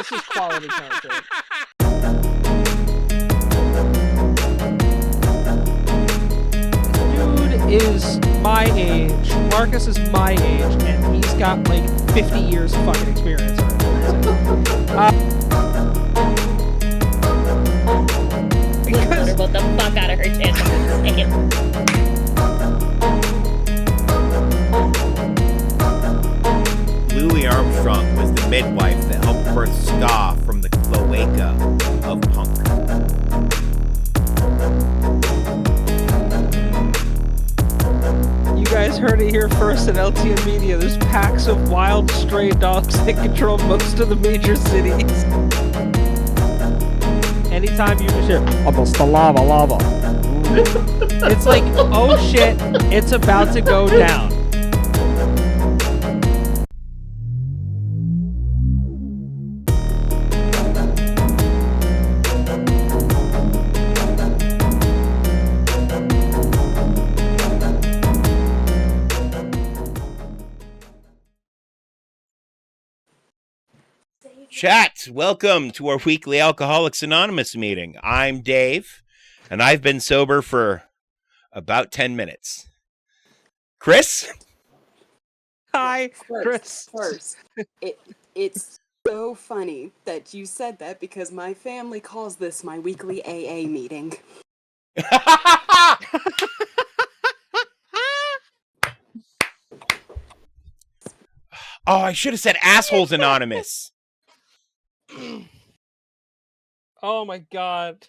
This is quality content. Dude is my age. Marcus is my age, and he's got like 50 years of fucking experience already. Because both the fuck out of her chance. Louis Armstrong was the midwife that helped birth ska from the cloaca of punk. You guys heard it here first at LTN Media. There's packs of wild stray dogs that control most of the major cities. Anytime you just hear, almost the lava. It's like, oh shit, it's about to go down. Chat, welcome to our weekly Alcoholics Anonymous meeting. I'm Dave, and I've been sober for about 10 minutes. Chris? Hi, Chris. First, it's so funny that you said that because my family calls this my weekly AA meeting. Oh, I should have said Assholes Anonymous. Oh my god.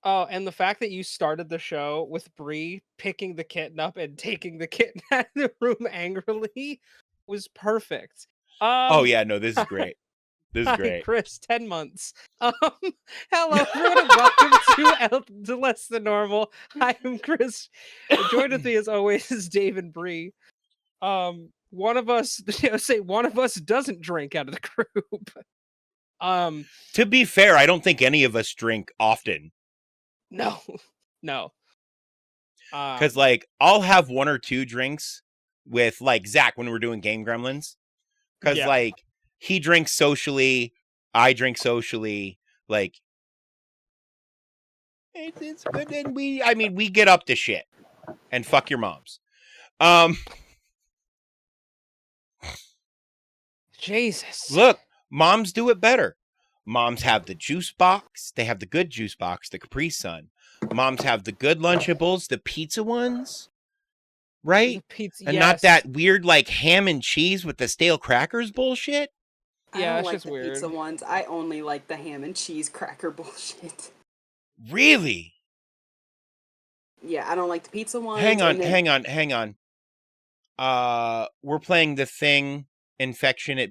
Oh, and the fact that you started the show with Bree picking the kitten up and taking the kitten out of the room angrily was perfect. Oh yeah, no, this is great. This is Hi, great. Chris, 10 months. Hello, everyone, and welcome to Less Than Normal. I am Chris. Joined with me, as always, is Dave and Bree. One of us, one of us doesn't drink out of the group. To be fair, I don't think any of us drink often. No. Because, like, I'll have one or two drinks with, like, Zach when we're doing Game Gremlins. Because, Yeah. like, he drinks socially, I drink socially, like, it's good, and we get up to shit. And fuck your moms. Jesus. Look, moms do it better. Moms have the juice box. They have the good juice box, the Capri Sun. Moms have the good Lunchables, the pizza ones, right? Pizza, And yes. not that weird, like, ham and cheese with the stale crackers bullshit. Yeah, I it's don't like just the weird. pizza ones. I only like the ham and cheese cracker bullshit. Really? Yeah, I don't like the pizza ones. Hang on. We're playing The Thing Infection at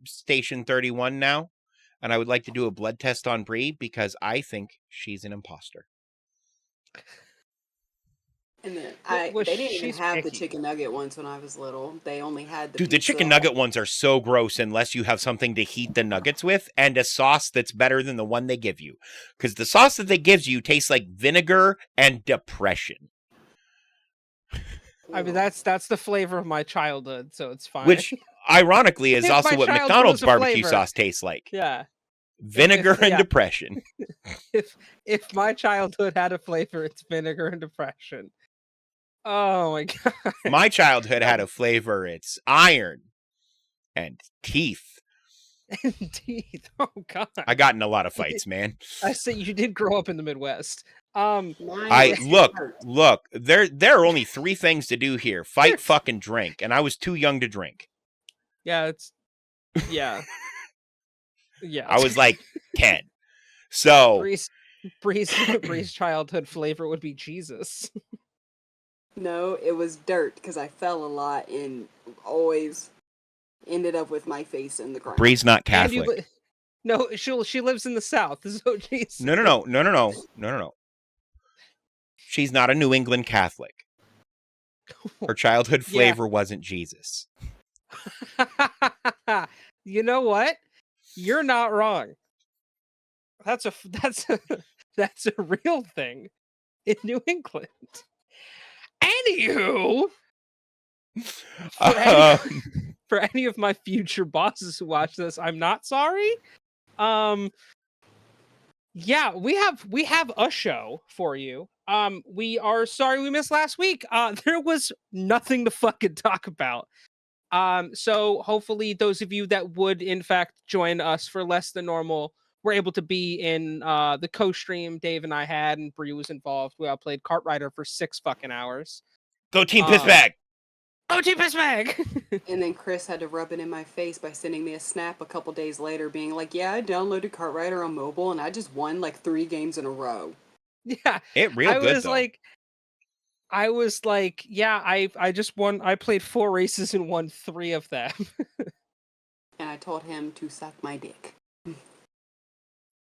Station 31 now, and I would like to do a blood test on Bree because I think she's an imposter. And then Well, they didn't even she's have the picky. chicken nugget ones when I was little. They only had the Dude, the pizza. chicken nugget ones are so gross unless you have something to heat the nuggets with and a sauce that's better than the one they give you. Because the sauce that they give you tastes like vinegar and depression. I mean, that's the flavor of my childhood, so it's fine. Which, ironically, is If also my what childhood McDonald's was a barbecue flavor. sauce tastes like. Yeah. Vinegar and yeah. depression. If my childhood had a flavor, it's vinegar and depression. Oh my god. My childhood had a flavor. It's iron and teeth. And teeth. Oh god. I got in a lot of fights, man. I say you did grow up in the Midwest. Mine I was hurt. look. There are only three things to do here: fight, fucking drink. And I was too young to drink. Yeah. Yeah. I was like 10. So Bree's childhood flavor would be Jesus. No, it was dirt because I fell a lot and always ended up with my face in the ground. Bree's not And you Catholic. no, she lives in the South. So Jesus. No. She's not a New England Catholic. Her childhood Yeah. flavor wasn't Jesus. You know what? You're not wrong. That's a real thing in New England. Anywho, for any of my future bosses who watch this, I'm not sorry. Yeah, we have a show for you. We are sorry we missed last week. There was nothing to fucking talk about. So hopefully those of you that would in fact join us for less than normal were able to be in the co-stream Dave and I had, and Bree was involved. We all played Kart Rider for 6 fucking hours. Go Team Pissbag! Oh, Team Pissbag! And then Chris had to rub it in my face by sending me a snap a couple days later being like, yeah, I downloaded Kart Rider on mobile and I just won like 3 games in a row. Yeah. It real I good, was though. like, yeah, I just won. I played 4 races and won 3 of them. And I told him to suck my dick.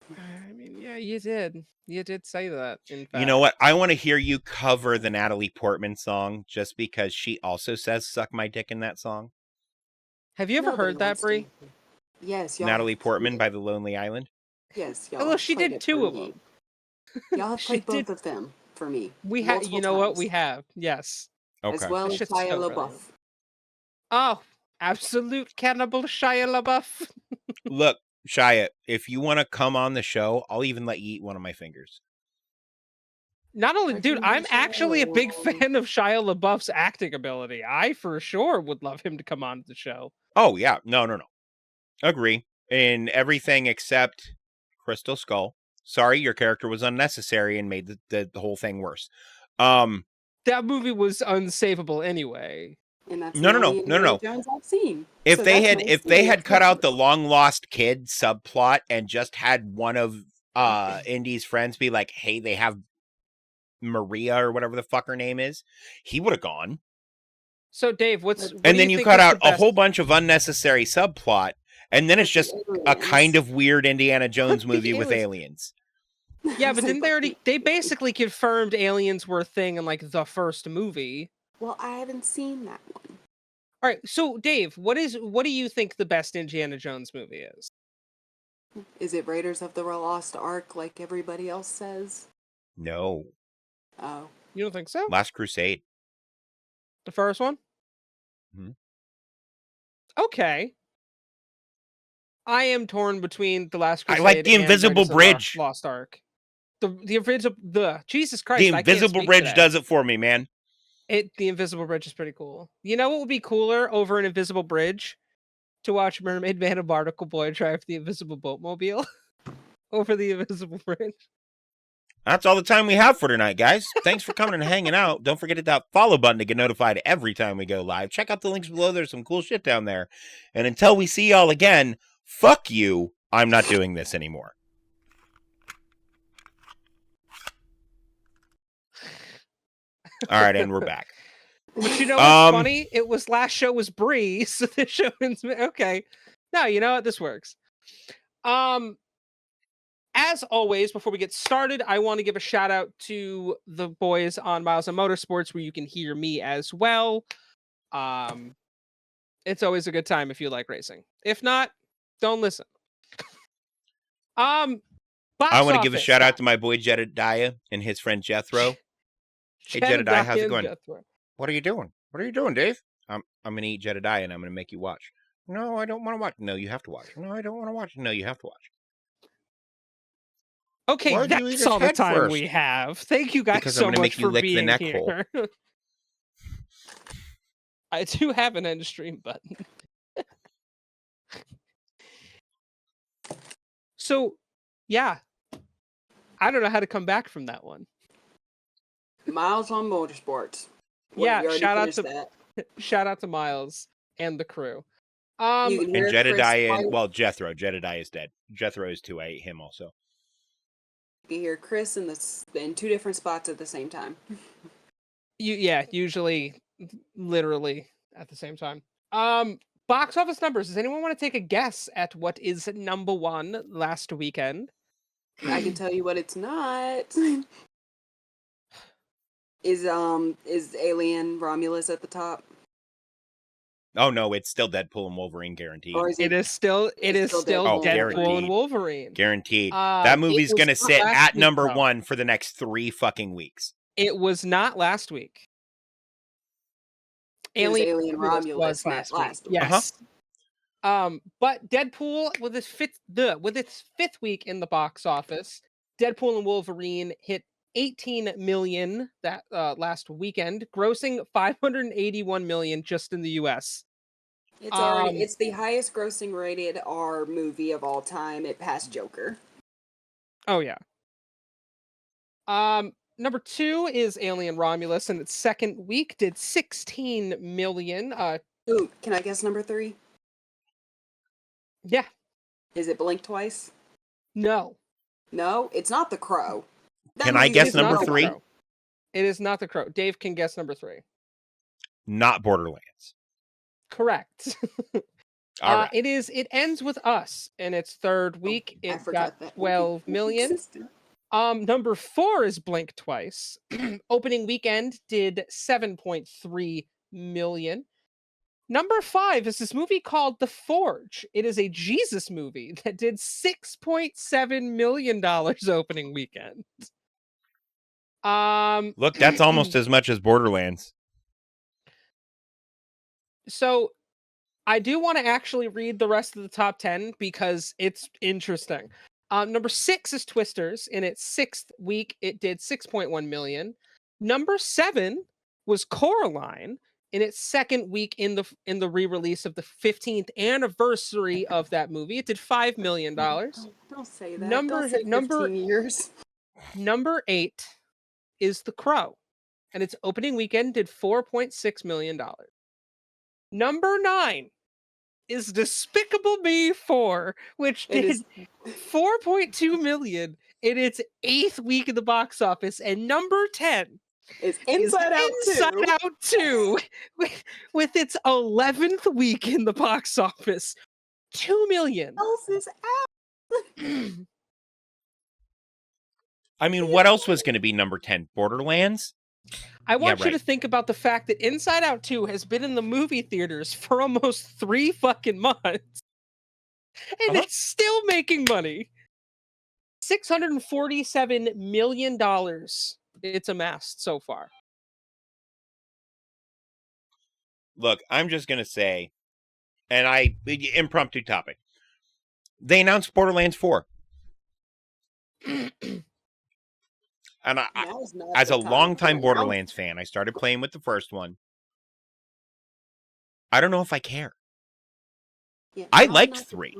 I mean, yeah, you did. You did say that, in fact. You know what? I want to hear you cover the Natalie Portman song just because she also says "suck my dick" in that song. Have you ever Nobody heard that, wants to. Bree? Yes, y'all. Natalie Portman by The Lonely Island. Yes, y'all. Although have she played did it 2 for of me. them. Y'all have She played both did. of them for me. We have, multiple you know what? times. We have, yes. Okay. As well That as shit's Shia so LaBeouf. brilliant. Oh, absolute cannibal Shia LaBeouf. Look, Shia, if you want to come on the show, I'll even let you eat one of my fingers. Not only, I dude, can I'm do actually a big so. fan of Shia LaBeouf's acting ability. I for sure would love him to come on the show. Oh, yeah. No. Agree. In everything except Crystal Skull. Sorry, your character was unnecessary and made the whole thing worse. That movie was unsavable anyway. And that's No. the only Indiana Jones I've seen. If So they that's my had serious cut out the question. long lost kid subplot and just had one of Indy's friends be like, "Hey, they have Maria or whatever the fuck her name is," he would have gone. So, Dave, what And do then you think cut is out the a best- whole bunch of unnecessary subplot, and then it's But the just a kind aliens- of weird Indiana Jones The movie with aliens. aliens. Yeah, I but was didn't like, they already? They basically confirmed aliens were a thing in like the first movie. Well, I haven't seen that one. All right, so Dave, what do you think the best Indiana Jones movie is? Is it Raiders of the Lost Ark like everybody else says? No, Oh. You don't think so? Last Crusade. The first one? Mhm. Okay. I am torn between The Last I Crusade like the and Invisible Raiders of the Bridge. Lost Ark. The Jesus Christ! The I can't Invisible speak Bridge today. does it for me, man. The Invisible Bridge is pretty cool. You know what would be cooler over an Invisible Bridge? To watch Mermaid Man and Barnacle Boy drive the Invisible Boatmobile over the Invisible Bridge. That's all the time we have for tonight, guys. Thanks for coming and hanging out. Don't forget to hit that follow button to get notified every time we go live. Check out the links below. There's some cool shit down there. And until we see y'all again, fuck you. I'm not doing this anymore. All right, and we're back. But you know what's funny? It was last show was Bree, so this show is okay. No, you know what? This works. As always, before we get started, I want to give a shout out to the boys on Miles and Motorsports, where you can hear me as well. It's always a good time if you like racing. If not, don't listen. I want to give a shout out to my boy Jedediah and his friend Jethro. Hey Jedediah, how's it going? What are you doing? What are you doing, Dave? I'm gonna eat Jedediah and I'm gonna make you watch. No, I don't want to watch. No, you have to watch. No, I don't want to watch. No, you have to watch. Okay, Why'd you eat that's his all the head time first? we have. Thank you guys Because I'm so gonna much make you for lick the being neck hole. here. I do have an end stream button. So, yeah. I don't know how to come back from that one. Miles on Motorsports. What, Yeah, you already shout out finished that? Shout out to Miles and the crew. You can And hear Chris Jedediah, fight. well, Jethro. Jedediah is dead. Jethro is too. I ate him also. You hear Chris in 2 different spots at the same time. Usually literally at the same time. Box office numbers. Does anyone want to take a guess at what is number 1 last weekend? I can tell you what it's not. Is Alien Romulus at the top? Oh no, it's still Deadpool and Wolverine guaranteed. Or is It is still Oh, Deadpool guaranteed. and Wolverine. Guaranteed. That movie's was gonna not sit last at week, number though. 1 for the next 3 fucking weeks. It was not last week. Alien Romulus last week. week. Yes. But Deadpool with its fifth week in the box office, Deadpool and Wolverine hit 18 million that last weekend, grossing 581 million just in the US. It's the highest grossing rated R movie of all time. It passed Joker. Oh yeah. Number 2 is Alien Romulus, and its second week did 16 million. Ooh, can I guess number 3? Yeah. Is it Blink Twice? No. No, it's not The Crow. Can I guess number 3? It is not The Crow. Dave can guess number 3. Not Borderlands. Correct. All right. It ends with Us in its third week. It got 12 million. Number 4 is Blink Twice. Opening weekend did 7.3 million. Number 5 is this movie called The Forge. It is a Jesus movie that did $6.7 million opening weekend. Look, that's almost as much as Borderlands. So I do want to actually read the rest of the top 10 because it's interesting. Number 6 is Twisters. In its 6th week, it did 6.1 million. Number 7 was Coraline. In its second week in the re-release of the 15th anniversary of that movie, it did $5 million. Don't say that. Don't say 15 years. Number 8 is The Crow, and its opening weekend did $4.6 million. Number 9 is Despicable Me 4, which did 4.2 million in its 8th week in the box office, and number 10 is Inside Out 2 with its 11th week in the box office. 2 million. Else is out. I mean, what else was going to be number 10? Borderlands? I want you to think about the fact that Inside Out 2 has been in the movie theaters for almost 3 fucking months. And it's still making money. $647 million it's amassed so far. Look, I'm just going to say, and impromptu topic. They announced Borderlands 4. And as a longtime Borderlands fan, I started playing with the first one. I don't know if I care. Yeah, I liked 3.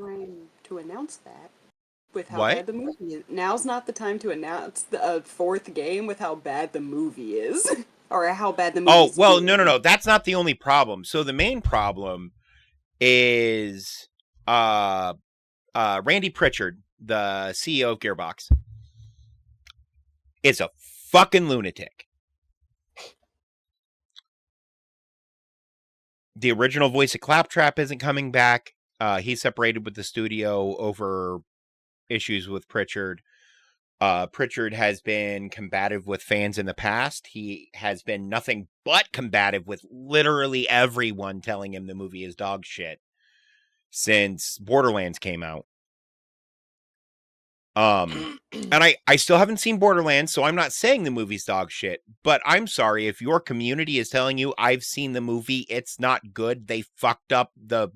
To announce that with how bad the movie is. Now's not the time to announce the 4th game with how bad the movie is. Or how bad the movie is. Oh, well, no. That's not the only problem. So the main problem is Randy Pritchard, the CEO of Gearbox, is a fucking lunatic. The original voice of Claptrap isn't coming back. He separated with the studio over issues with Pritchard. Pritchard has been combative with fans in the past. He has been nothing but combative with literally everyone telling him the movie is dog shit since Borderlands came out. And I still haven't seen Borderlands, so I'm not saying the movie's dog shit, but I'm sorry if your community is telling you I've seen the movie, it's not good, they fucked up the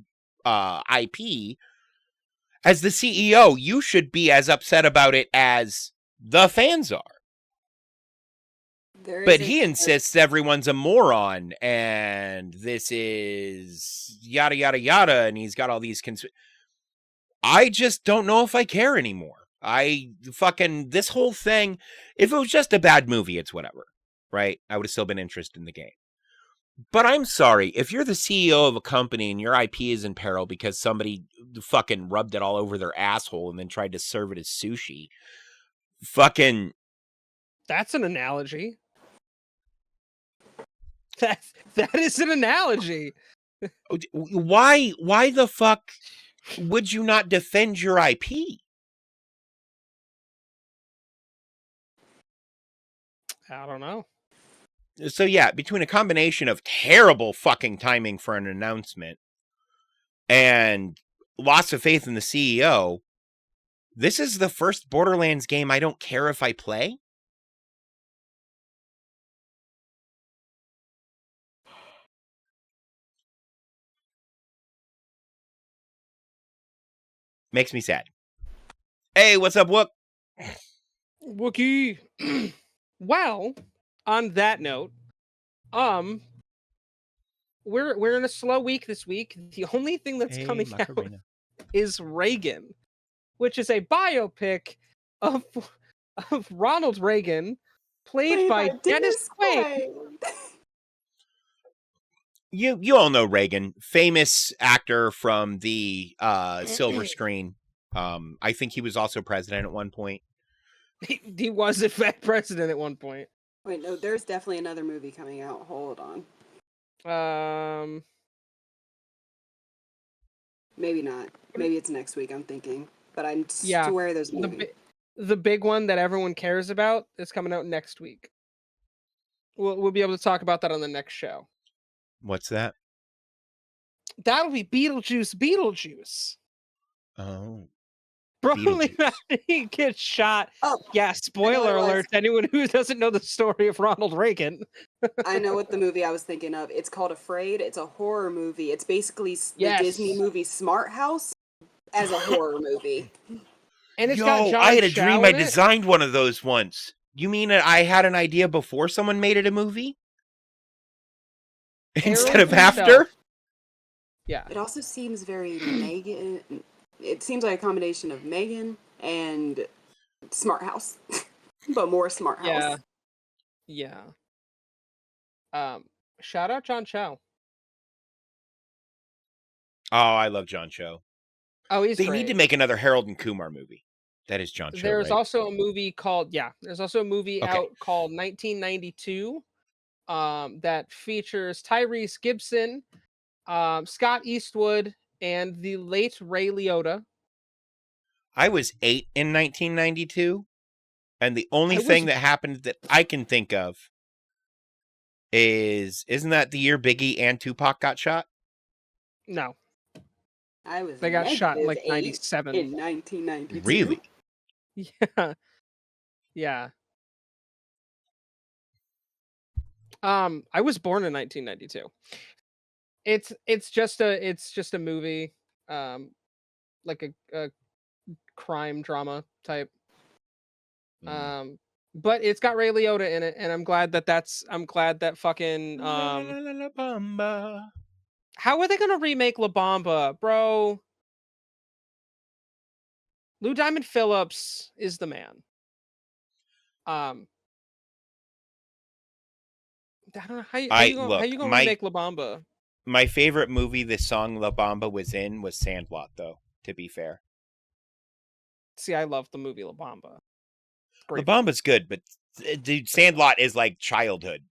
IP. As the CEO, you should be as upset about it as the fans are. But he insists everyone's a moron and this is yada yada yada, and he's got all these I just don't know if I care anymore. This whole thing, if it was just a bad movie, it's whatever, right? I would have still been interested in the game. But I'm sorry, if you're the CEO of a company and your IP is in peril because somebody fucking rubbed it all over their asshole and then tried to serve it as sushi, That's an analogy. That is an analogy. Why the fuck would you not defend your IP? I don't know. So yeah, between a combination of terrible fucking timing for an announcement and loss of faith in the CEO, this is the first Borderlands game I don't care if I play. Makes me sad. Hey, what's up, Wook? Wookie. Well, on that note, we're in a slow week this week. The only thing that's coming out is Reagan, which is a biopic of Ronald Reagan, played by Dennis Quaid. You all know Reagan, famous actor from the silver screen. I think he was also president at one point. He was in fact president at one point. Wait, no, there's definitely another movie coming out. Hold on. Maybe not. Maybe it's next week, I'm thinking. But I swear there's a movie. The big one that everyone cares about is coming out next week. We'll be able to talk about that on the next show. What's that? That'll be Beetlejuice. Oh. Broly gets shot. Oh, yeah, spoiler alert to anyone who doesn't know the story of Ronald Reagan. I know what the movie I was thinking of. It's called Afraid. It's a horror movie. It's basically the Disney movie Smart House as a horror movie. And it's got John I had a Chow dream I designed one of those once. You mean I had an idea before someone made it a movie? Instead of after? Yeah. It also seems very Megan. It seems like a combination of Megan and Smart House, but more Smart House. Yeah. Shout out John Chow. Oh, I love John Cho. Oh, he's They need to make another Harold and Kumar movie. That is John Cho. There's right? also a movie called There's also a movie out called 1992. That features Tyrese Gibson, Scott Eastwood, and the late Ray Liotta. I was 8 in 1992, and the only thing that happened that I can think of isn't that the year Biggie and Tupac got shot? No. They got shot in like 97. In 1992. Really? Yeah. Yeah. I was born in 1992. It's just a movie, like a crime drama type. But it's got Ray Liotta in it, and I'm glad that fucking how are they gonna remake La Bamba, bro? Lou Diamond Phillips is the man. I don't know how you gonna remake La Bamba. My favorite movie the song La Bamba was in was Sandlot, though, to be fair. See, I love the movie La Bamba. La Bamba's good, but dude, Sandlot is like childhood.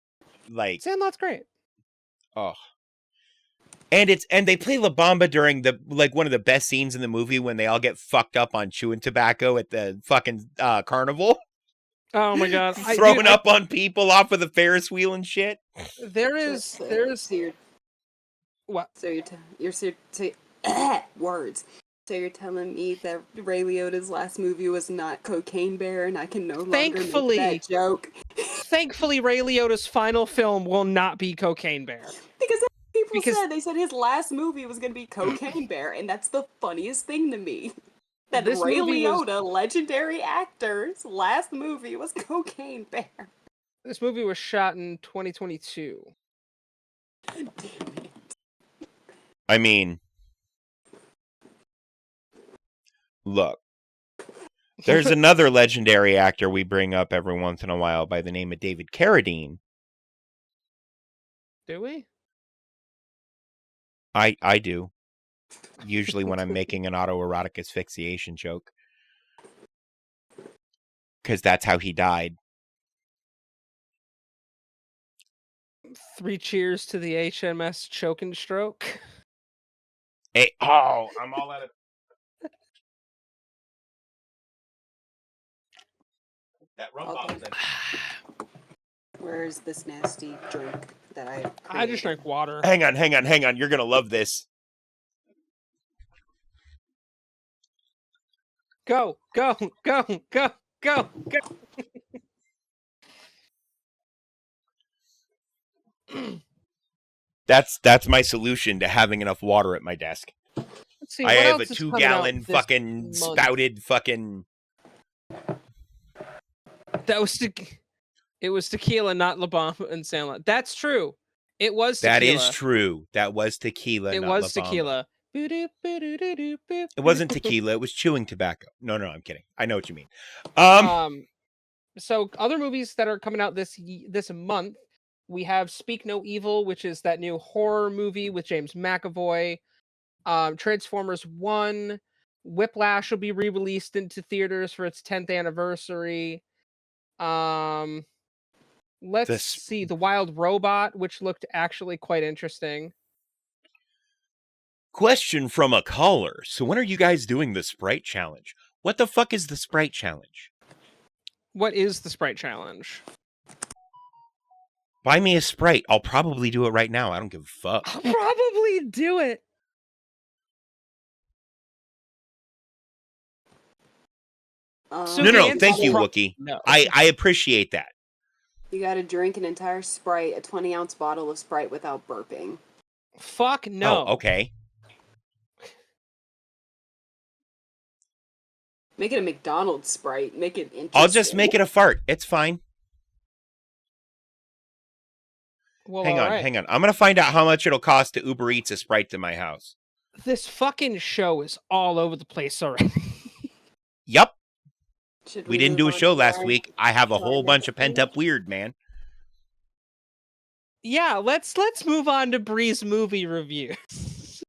Like Sandlot's great. Oh. And they play La Bamba during one of the best scenes in the movie when they all get fucked up on chewing tobacco at the fucking carnival. Oh my god. Throwing up on people off of the Ferris wheel and shit. There's what? So words. So you're telling me that Ray Liotta's last movie was not Cocaine Bear, and I can no longer make that joke. Thankfully, Ray Liotta's final film will not be Cocaine Bear. Because people said his last movie was going to be Cocaine Bear, and that's the funniest thing to me. That Ray Liotta, legendary actor's last movie was Cocaine Bear. This movie was shot in 2022. Damn it. I mean, look, there's another legendary actor we bring up every once in a while by the name of David Carradine. Do we? I do. Usually when I'm making an autoerotic asphyxiation joke. Because that's how he died. 3 cheers to the HMS Choke and Stroke. Hey, oh, I'm all out of... That rum bottle's in. Where's this nasty drink that I created? I just drank water. Hang on. You're going to love this. Go. That's my solution to having enough water at my desk. See, I what have a else is coming out 2-gallon this fucking month? spouted fucking. It was tequila, not La Bamba and Sandlot. That's true. It was tequila. That is true. That was tequila. It not was La Bamba. tequila. It wasn't tequila. It was chewing tobacco. No, I'm kidding. I know what you mean. So other movies that are coming out this month, we have Speak No Evil, which is that new horror movie with James McAvoy. Transformers 1, Whiplash will be re-released into theaters for its 10th anniversary. Let's see, The Wild Robot, which looked actually quite interesting. Question from a caller. So when are you guys doing the Sprite Challenge? What the fuck is the Sprite Challenge? What is the Sprite Challenge? Buy me a Sprite. I'll probably do it right now. I don't give a fuck. I'll probably do it. No. Thank you, Wookie. No. I appreciate that. You gotta drink an entire Sprite, a 20-ounce bottle of Sprite without burping. Fuck no. Oh, okay. Make it a McDonald's Sprite. Make it interesting. I'll just make it a fart. It's fine. Well, hang on. I'm going to find out how much it'll cost to Uber Eats a Sprite to my house. This fucking show is all over the place already. Yep. We didn't do a show last week. I have a whole bunch of pent-up weird, man. Yeah, let's move on to Bree's movie reviews.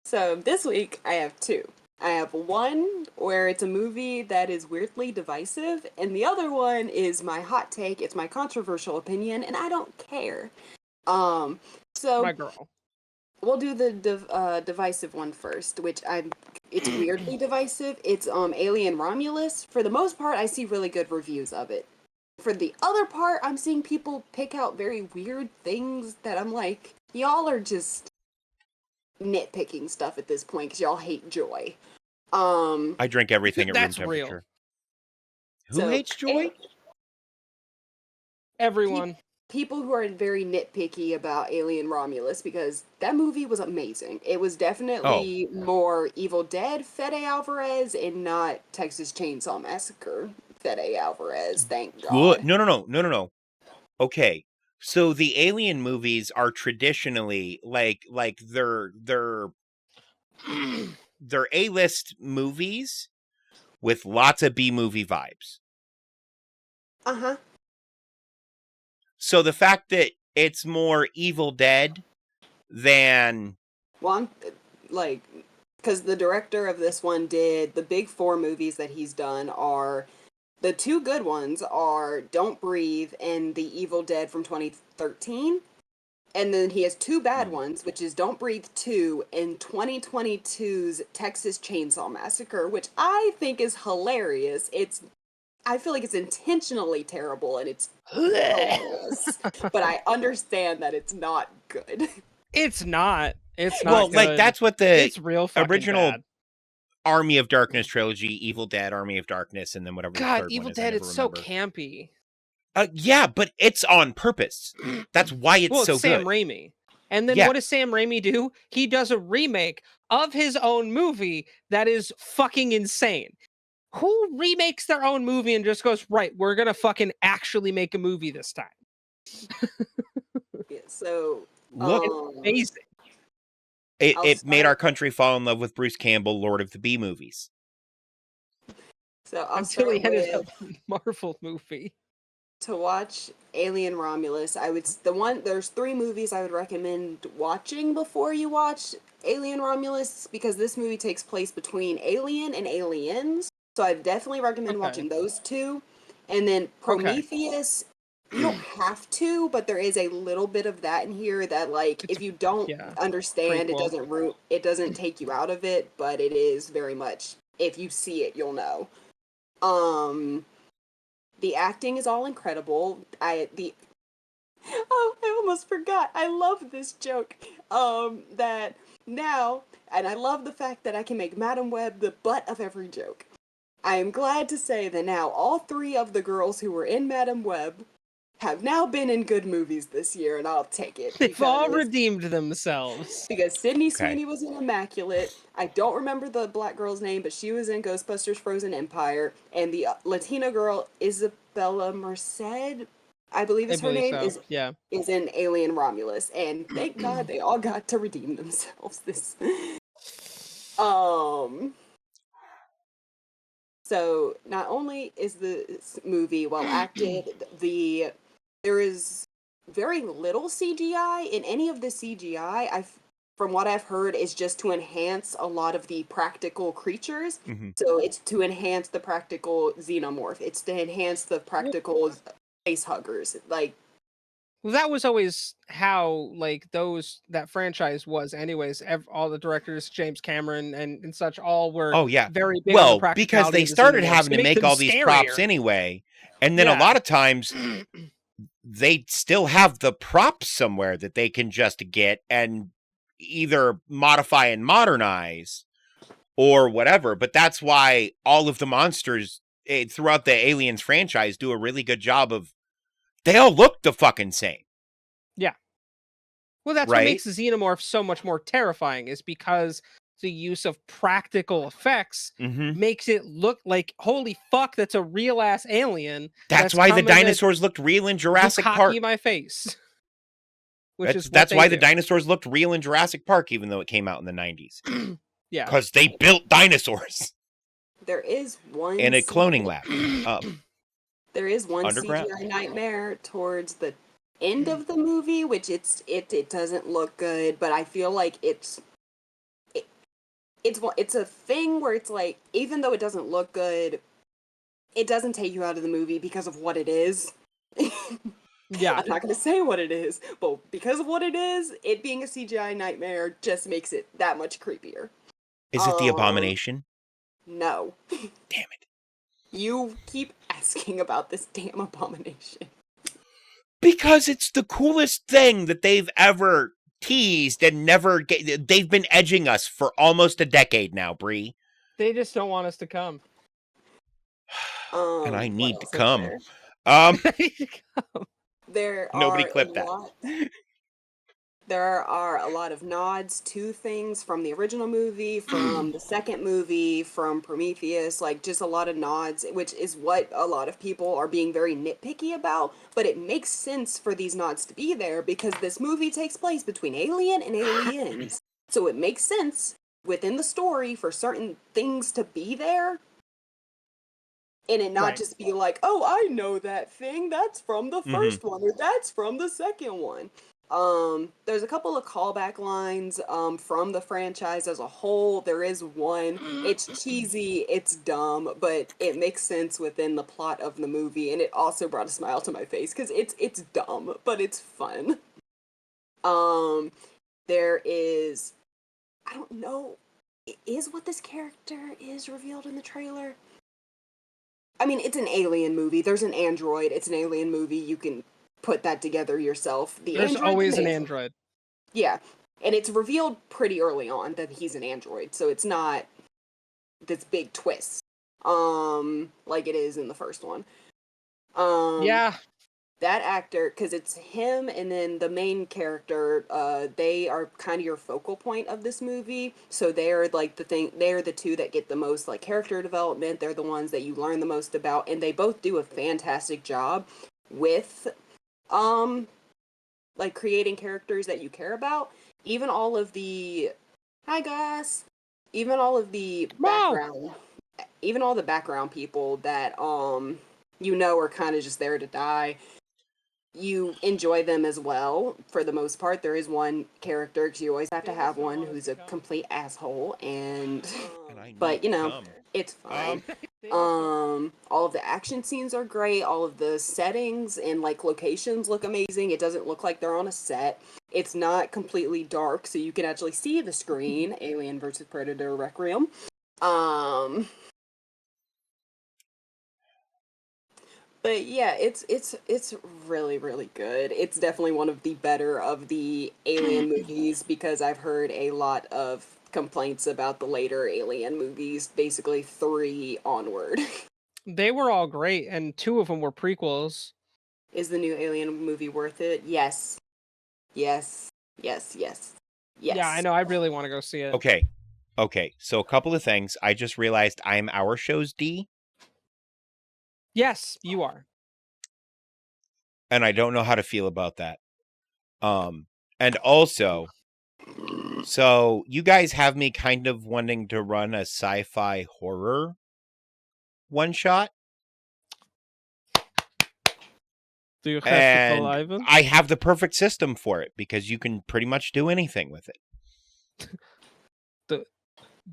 So this week I have two. I have one where it's a movie that is weirdly divisive, and the other one is my hot take. It's my controversial opinion, and I don't care. So my girl. We'll do the divisive one first, it's weirdly divisive. It's Alien Romulus. For the most part, I see really good reviews of it. For the other part, I'm seeing people pick out very weird things that I'm like, y'all are just nitpicking stuff at this point because y'all hate joy. I drink everything at room That's temperature. Real. Who hates joy? Everyone. People who are very nitpicky about Alien Romulus, because that movie was amazing. It was definitely more Evil Dead Fede Alvarez and not Texas Chainsaw Massacre Fede Alvarez, thank God. No. Okay. So the Alien movies are traditionally like they're A-list movies with lots of B-movie vibes. Uh-huh. So the fact that it's more Evil Dead than... Well, because the director of this one did, the big four movies that he's done are, the two good ones are Don't Breathe and The Evil Dead from 2013. And then he has two bad ones, which is Don't Breathe 2 and 2022's Texas Chainsaw Massacre, which I think is hilarious. I feel like it's intentionally terrible and it's hilarious, but I understand that it's not good. It's not. It's not. Well, good. like that's what it's real original bad. Army of Darkness trilogy, Evil Dead, Army of Darkness, and then whatever. God, the third Evil one is, Dead is so remember. campy. Yeah, but it's on purpose. That's why it's so Sam good. Raimi. And then what does Sam Raimi do? He does a remake of his own movie that is fucking insane. Who remakes their own movie and just goes, right, we're gonna fucking actually make a movie this time? Yeah, so look, it's amazing. It made our country fall in love with Bruce Campbell, Lord of the B movies. So until he ended up a Marvel movie. To watch Alien Romulus, there's 3 movies I would recommend watching before you watch Alien Romulus, because this movie takes place between Alien and Aliens. So I definitely recommend watching those 2. And then Prometheus, you don't have to, but there is a little bit of that in here that, like, if you don't understand, it doesn't take you out of it, but it is very much, if you see it, you'll know. The acting is all incredible. I almost forgot. I love this joke. That now, and I love the fact that I can make Madam Web the butt of every joke. I am glad to say that now all 3 of the girls who were in Madam Web have now been in good movies this year, and I'll take it. They've all redeemed themselves. Because Sydney Sweeney was in Immaculate. I don't remember the black girl's name, but she was in Ghostbusters Frozen Empire. And the Latina girl, Isabella Merced, I believe is her name, is in Alien Romulus. And thank God they all got to redeem themselves this. So not only is this movie well acted, there is very little CGI in any of the CGI. From what I've heard, is just to enhance a lot of the practical creatures. Mm-hmm. So it's to enhance the practical xenomorph. It's to enhance the practical face huggers. Like, well, that was always how that franchise was. Anyways, all the directors, James Cameron and such, all were very big on the because they started having to make all these props anyway, and then a lot of times they still have the props somewhere that they can just get and either modify and modernize or whatever. But that's why all of the monsters throughout the Aliens franchise do a really good job of, they all look the fucking same. Yeah. Well, that's what makes the xenomorph so much more terrifying, is because the use of practical effects makes it look like, holy fuck, that's a real ass alien. That's why the dinosaurs looked real in Jurassic Park. My face. That's why the dinosaurs looked real in Jurassic Park, even though it came out in the 90s. Yeah. Because they built dinosaurs. There is one in a cloning lab. There is one CGI nightmare towards the end of the movie, which it doesn't look good, but I feel like it's a thing where it's like, even though it doesn't look good, it doesn't take you out of the movie because of what it is. Yeah. I'm not going to say what it is, but because of what it is, it being a CGI nightmare just makes it that much creepier. Is it the Abomination? No. Damn it. You keep asking about this damn Abomination. Because it's the coolest thing that they've ever teased and never they've been edging us for almost a decade now, Bree. They just don't want us to come. And I need to come. Nobody clipped that. There are a lot of nods to things from the original movie, from the second movie, from Prometheus, like just a lot of nods, which is what a lot of people are being very nitpicky about, but it makes sense for these nods to be there because this movie takes place between Alien and Aliens. So it makes sense within the story for certain things to be there. And it not just be like, oh, I know that thing, that's from the first one, or that's from the second one. There's a couple of callback lines from the franchise as a whole. There is one. It's cheesy, it's dumb, but it makes sense within the plot of the movie, and it also brought a smile to my face because it's dumb, but it's fun. There is, I don't know, is what this character is revealed in the trailer? I mean, it's an alien movie. There's an android. It's an alien movie. You can put that together yourself. There's always an android. Yeah. And it's revealed pretty early on that he's an android, so it's not this big twist. Like it is in the first one. Yeah. That actor, because it's him and then the main character, they are kind of your focal point of this movie. So they're like they're the two that get the most like character development. They're the ones that you learn the most about, and they both do a fantastic job with like creating characters that you care about. Even all of the even all the background people that you know are kind of just there to die. You enjoy them as well, for the most part. There is one character, because you always have to have one, who's a complete asshole, but, you know, it's fine. All of the action scenes are great, all of the settings and, like, locations look amazing. It doesn't look like they're on a set. It's not completely dark, so you can actually see the screen, Alien vs. Predator Requiem. But yeah, it's really, really good. It's definitely one of the better of the Alien movies because I've heard a lot of complaints about the later Alien movies, basically 3 onward. They were all great, and 2 of them were prequels. Is the new Alien movie worth it? Yes. Yes. Yes. Yes. Yes. Yeah, I know. I really want to go see it. Okay. So a couple of things. I just realized I'm our show's D. Yes, you are. And I don't know how to feel about that. And also, so you guys have me kind of wanting to run a sci-fi horror one shot. Do you have to call And Ivan? I have the perfect system for it because you can pretty much do anything with it.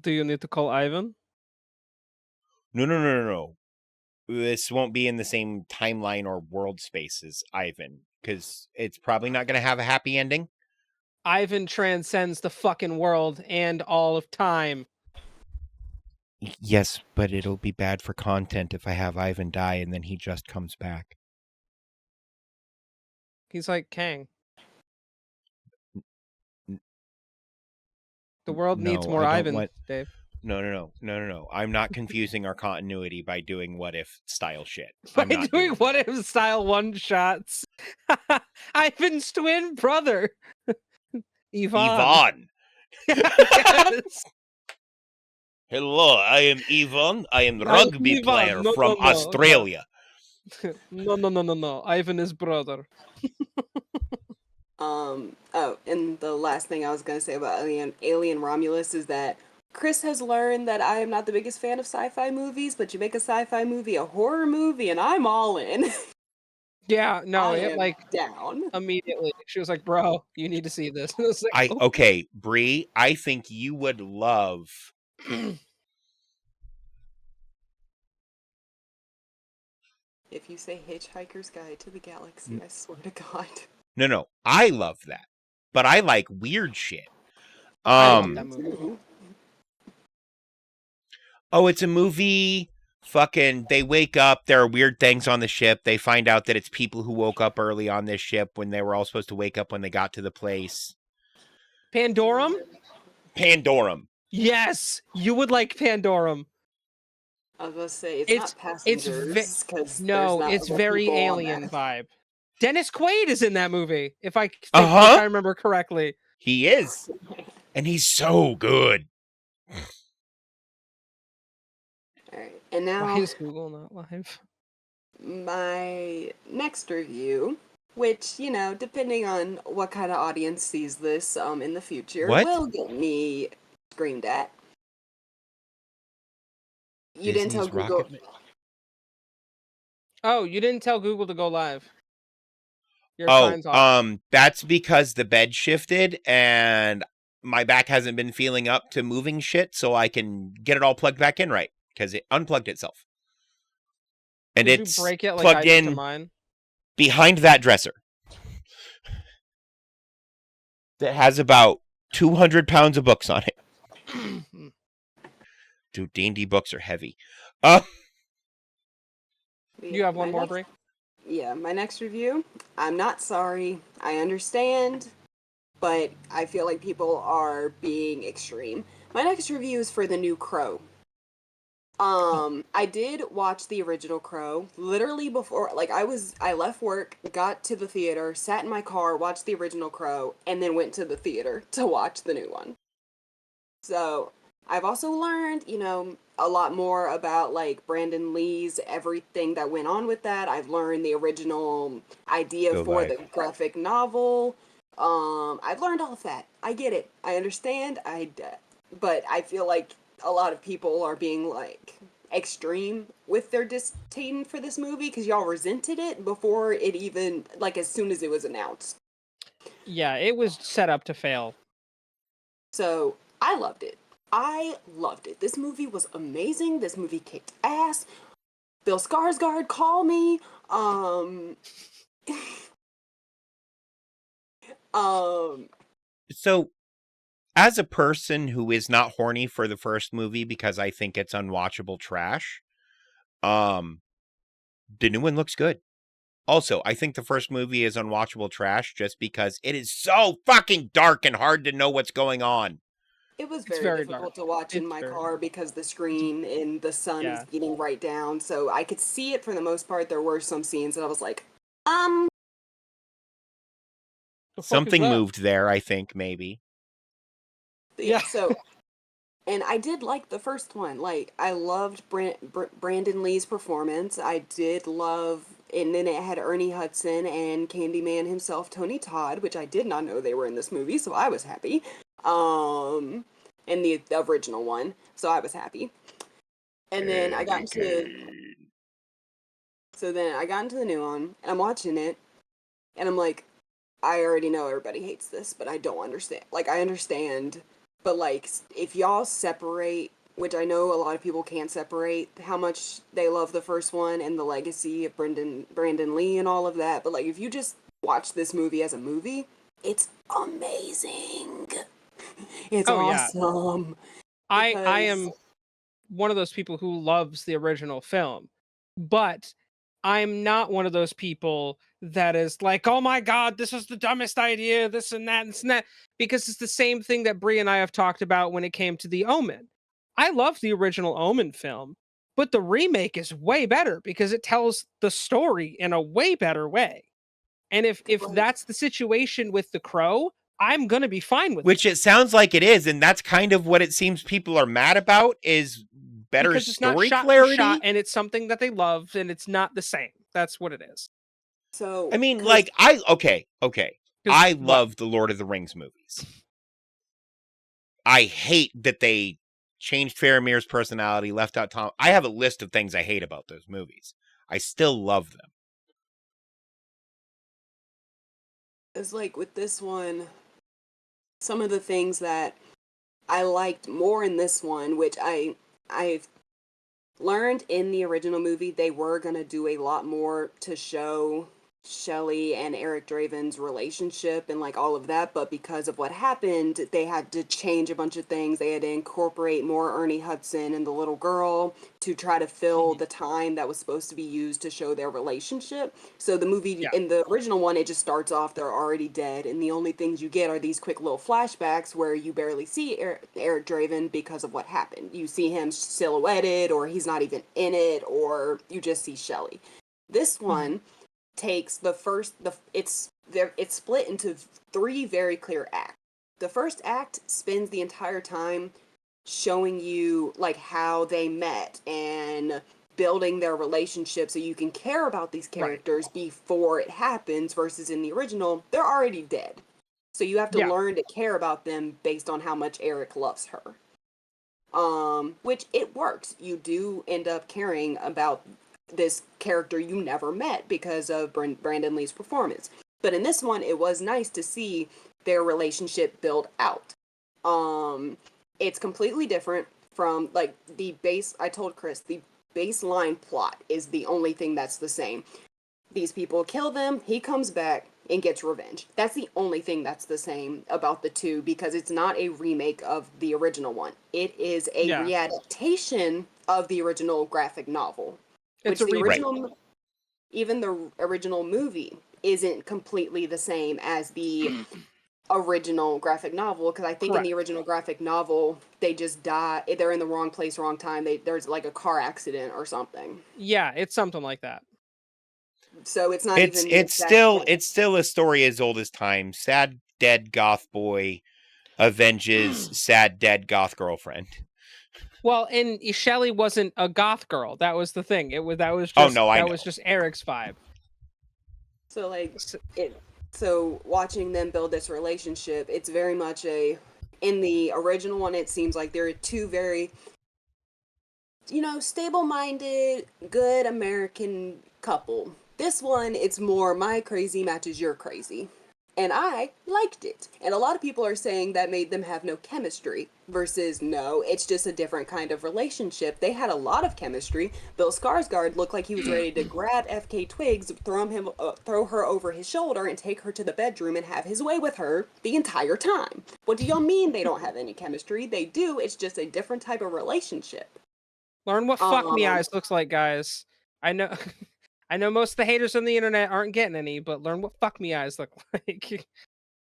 Do you need to call Ivan? No. This won't be in the same timeline or world space as Ivan because it's probably not going to have a happy ending. Ivan transcends the fucking world and all of time. Yes, but it'll be bad for content if I have Ivan die and then he just comes back. He's like Kang. The world needs more Ivan, Dave. No. I'm not confusing our continuity by doing what if style shit. By doing what if style one shots. Ivan's twin brother. Yvonne. Yes. Hello, I am Yvonne. I am rugby player from Australia. No. Ivan is brother. Oh, and the last thing I was gonna say about Alien Romulus is that Chris has learned that I am not the biggest fan of sci-fi movies, but you make a sci-fi movie a horror movie, and I'm all in. Yeah, no, it like down immediately. She was like, "Bro, you need to see this." Like, okay, Bree, I think you would love. If you say Hitchhiker's Guide to the Galaxy, I swear to God. No, I love that, but I like weird shit. I love that movie. Oh, it's a movie. Fucking, they wake up. There are weird things on the ship. They find out that it's people who woke up early on this ship when they were all supposed to wake up when they got to the place. Pandorum? Yes, you would like Pandorum. I was gonna say it's not Passengers. It's very Alien vibe. Dennis Quaid is in that movie. If I remember correctly, he is, and he's so good. All right, and now why is Google not live? My next review, which, you know, depending on what kind of audience sees this in the future, will get me screamed at. You didn't tell Google. Oh, you didn't tell Google to go live. That's because the bed shifted and my back hasn't been feeling up to moving shit, so I can get it all plugged back in right because it unplugged itself. And it's plugged in behind that dresser that has about 200 pounds of books on it. Dude, D&D books are heavy. You have one more, Brie? Yeah, my next review. I'm not sorry. I understand, but I feel like people are being extreme. My next review is for the new Crow. I did watch the original Crow literally before, like I left work, got to the theater, sat in my car, watched the original Crow, and then went to the theater to watch the new one. So I've also learned, you know, a lot more about like Brandon Lee's everything that went on with that. I've learned the original idea for the graphic novel. I've learned all of that. I get it. I understand. But I feel like a lot of people are being like extreme with their disdain for this movie because y'all resented it before it even, like, as soon as it was announced. Yeah, it was set up to fail. So I loved it. This movie was amazing. This movie kicked ass. Bill Skarsgård, call me. So, as a person who is not horny for the first movie because I think it's unwatchable trash, the new one looks good. Also, I think the first movie is unwatchable trash just because it is so fucking dark and hard to know what's going on. It was very difficult to watch in my car because the screen and the sun is getting right down. So I could see it for the most part. There were some scenes that I was like, Something moved there, I think, maybe. Yeah. So, and I did like the first one. Like, I loved Brandon Lee's performance. I did love, and then it had Ernie Hudson and Candyman himself, Tony Todd, which I did not know they were in this movie, so I was happy. In the original one, so I was happy. And then I got into the new one, and I'm watching it, and I'm like, I already know everybody hates this, but I don't understand. Like, I understand, but like, if y'all separate, which I know a lot of people can't separate, how much they love the first one and the legacy of Brandon Lee and all of that, but like, if you just watch this movie as a movie, it's amazing. It's awesome. Yeah. I am one of those people who loves the original film, but I'm not one of those people that is like, oh my god, this is the dumbest idea, this and that, because it's the same thing that Brie and I have talked about when it came to The Omen. I love the original Omen film, but the remake is way better because it tells the story in a way better way. And if that's the situation with The Crow, I'm gonna be fine with Which it sounds like it is, and that's kind of what it seems people are mad about, is better because it's story not shot clarity. For shot, and it's something that they love, and it's not the same. That's what it is. So I mean, like, I love the Lord of the Rings movies. I hate that they changed Faramir's personality, left out Tom. I have a list of things I hate about those movies. I still love them. It's like with this one, some of the things that I liked more in this one, which I've learned in the original movie, they were going to do a lot more to show Shelley and Eric Draven's relationship and like all of that, but because of what happened, they had to change a bunch of things. They had to incorporate more Ernie Hudson and the little girl to try to fill the time that was supposed to be used to show their relationship. So the movie, in the original one, it just starts off, they're already dead, and the only things you get are these quick little flashbacks where you barely see Eric Draven because of what happened. You see him silhouetted, or he's not even in it, or you just see Shelley. This one takes it's split into 3 very clear acts. The first act spends the entire time showing you like how they met and building their relationship so you can care about these characters before it happens, versus in the original, they're already dead. So you have to learn to care about them based on how much Eric loves her. Which it works. You do end up caring about this character you never met because of Brandon Lee's performance. But in this one, it was nice to see their relationship build out. It's completely different from like the base. I told Chris the baseline plot is the only thing that's the same. These people kill them, he comes back and gets revenge. That's the only thing that's the same about the two, because it's not a remake of the original one. It is a readaptation of the original graphic novel. Which the original, even the original movie isn't completely the same as the original graphic novel, because I think in the original graphic novel, they just die. They're in the wrong place, wrong time. There's like a car accident or something. Yeah, it's something like that. So it's not even. It's still a story as old as time. Sad dead goth boy avenges sad dead goth girlfriend. Well, and Shelley wasn't a goth girl. That was the thing. That was just Eric's vibe. So like so watching them build this relationship, it's very much in the original one, it seems like there are 2 very, stable-minded, good American couple. This one, it's more my crazy matches your crazy. And I liked it. And a lot of people are saying that made them have no chemistry. Versus, no, it's just a different kind of relationship. They had a lot of chemistry. Bill Skarsgård looked like he was ready to grab FK Twigs, throw her over his shoulder, and take her to the bedroom and have his way with her the entire time. What do y'all mean they don't have any chemistry? They do, it's just a different type of relationship. Learn what fuck me eyes looks like, guys. I know... I know most of the haters on the internet aren't getting any, but learn what fuck me eyes look like.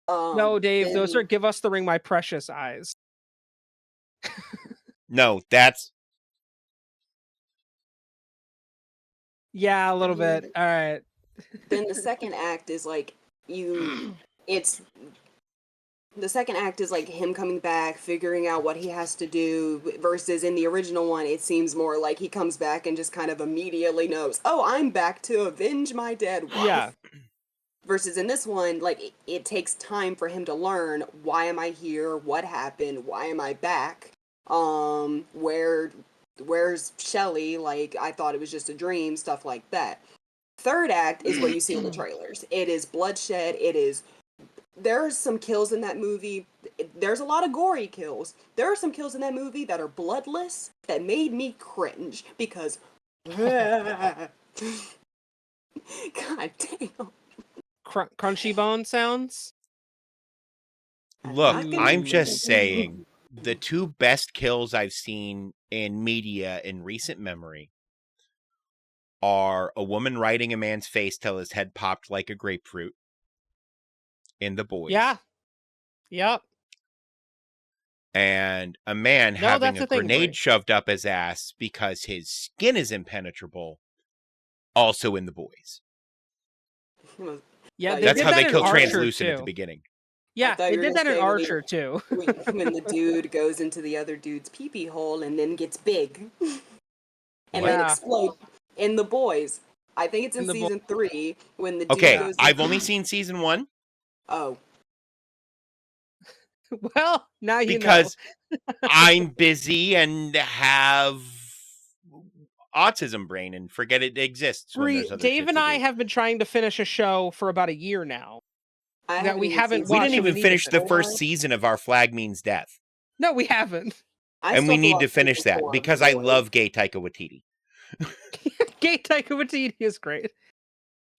No, Dave, those are give us the ring, my precious eyes. No, that's... Yeah, a little bit. All right. Then the second act is like the second act is like him coming back, figuring out what he has to do, versus in the original one, it seems more like he comes back and just kind of immediately knows, oh, I'm back to avenge my dead wife. Yeah. Versus in this one, like, it takes time for him to learn, why am I here? What happened? Why am I back? Where's Shelly? Like, I thought it was just a dream, stuff like that. Third act is what you see in the trailers. It is bloodshed. There's some kills in that movie. There's a lot of gory kills. There are some kills in that movie that are bloodless that made me cringe because God damn. Crunchy bone sounds? Look, I'm just saying the two best kills I've seen in media in recent memory are a woman riding a man's face till his head popped like a grapefruit in The Boys. Yeah. Yep. And a man having a grenade shoved up his ass because his skin is impenetrable, also in The Boys. Yeah, that's how they kill Translucent at the beginning. Yeah, they did that in Archer too. When the dude goes into the other dude's pee-pee hole and then gets big and then explodes in The Boys. I think it's in season 3 when the dude goes. I've only seen season 1. Oh. Well, now you know. Because I'm busy and have autism brain and forget it exists. Dave and I have been trying to finish a show for about a year now. That we haven't watched. We didn't even finish the first season of Our Flag Means Death. No, we haven't. And we need to finish that because I love gay Taika Waititi. Gay Taika Waititi is great.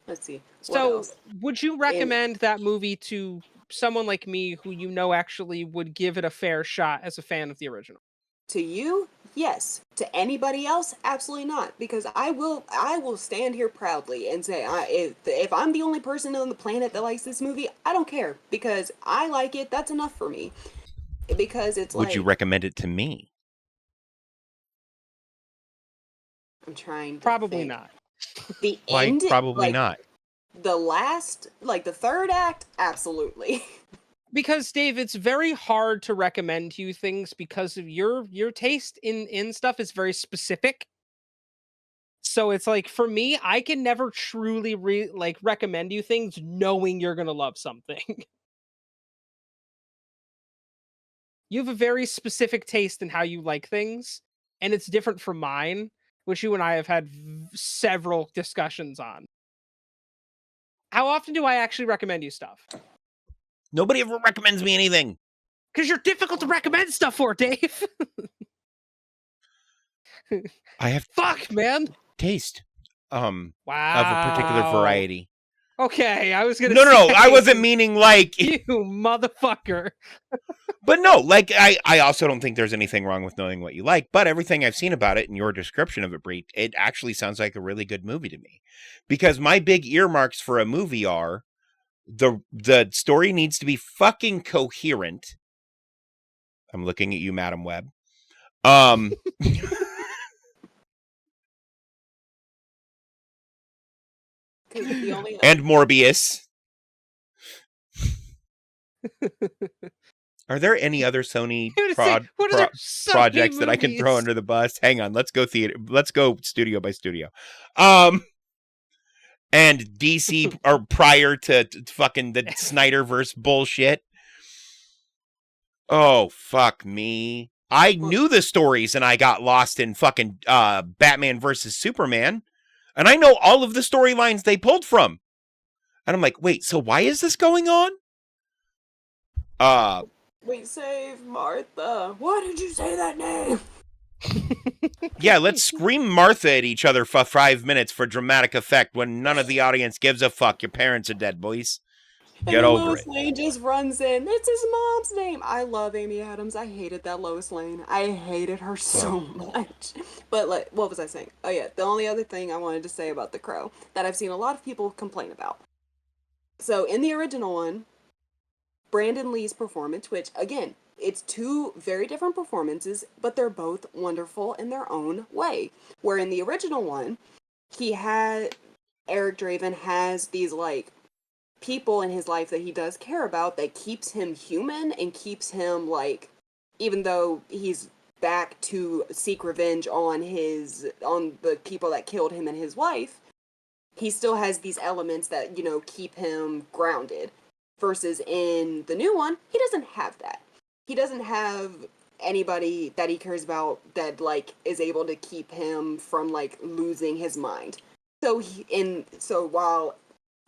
Let's see. So, would you recommend that movie to someone like me who you know actually would give it a fair shot as a fan of the original? To you, yes. To anybody else, absolutely not. Because I will stand here proudly and say, if I'm the only person on the planet that likes this movie, I don't care. Because I like it, that's enough for me. Because it's Would you recommend it to me? I'm trying to Probably think. Not. The Why end, probably not? The last, the third act, absolutely. Because Dave, it's very hard to recommend you things because of your taste in stuff is very specific. So it's like for me, I can never truly recommend you things knowing you're gonna love something. You have a very specific taste in how you like things, and it's different from mine, which you and I have had several discussions on. How often do I actually recommend you stuff? Nobody ever recommends me anything. Because you're difficult to recommend stuff for, Dave. I have man. Taste. Wow. Of a particular variety. Okay, I was gonna. No, I wasn't meaning like you, motherfucker. But no, like I also don't think there's anything wrong with knowing what you like. But everything I've seen about it and your description of it, Bree, it actually sounds like a really good movie to me. Because my big earmarks for a movie are the story needs to be fucking coherent. I'm looking at you, Madam Web. And Morbius. Are there any other Sony projects that I can throw under the bus? Hang on, let's go studio by studio. And DC or prior to fucking the Snyderverse bullshit. Oh, fuck me. I knew the stories and I got lost in fucking Batman versus Superman. And I know all of the storylines they pulled from. And I'm like, wait, so why is this going on? We save Martha. Why did you say that name? Yeah, let's scream Martha at each other for 5 minutes for dramatic effect when none of the audience gives a fuck. Your parents are dead, boys. Get over it. Lois Lane just runs in. It's his mom's name. I love Amy Adams. I hated that Lois Lane. I hated her so much. But what was I saying? Oh yeah, the only other thing I wanted to say about The Crow that I've seen a lot of people complain about. So in the original one, Brandon Lee's performance, which again, it's two very different performances, but they're both wonderful in their own way. Where in the original one, he had Eric Draven has these like people in his life that he does care about that keeps him human and keeps him like, even though he's back to seek revenge on the people that killed him and his wife, he still has these elements that, you know, keep him grounded. Versus in the new one, he doesn't have that. He doesn't have anybody that he cares about that like is able to keep him from like losing his mind. So while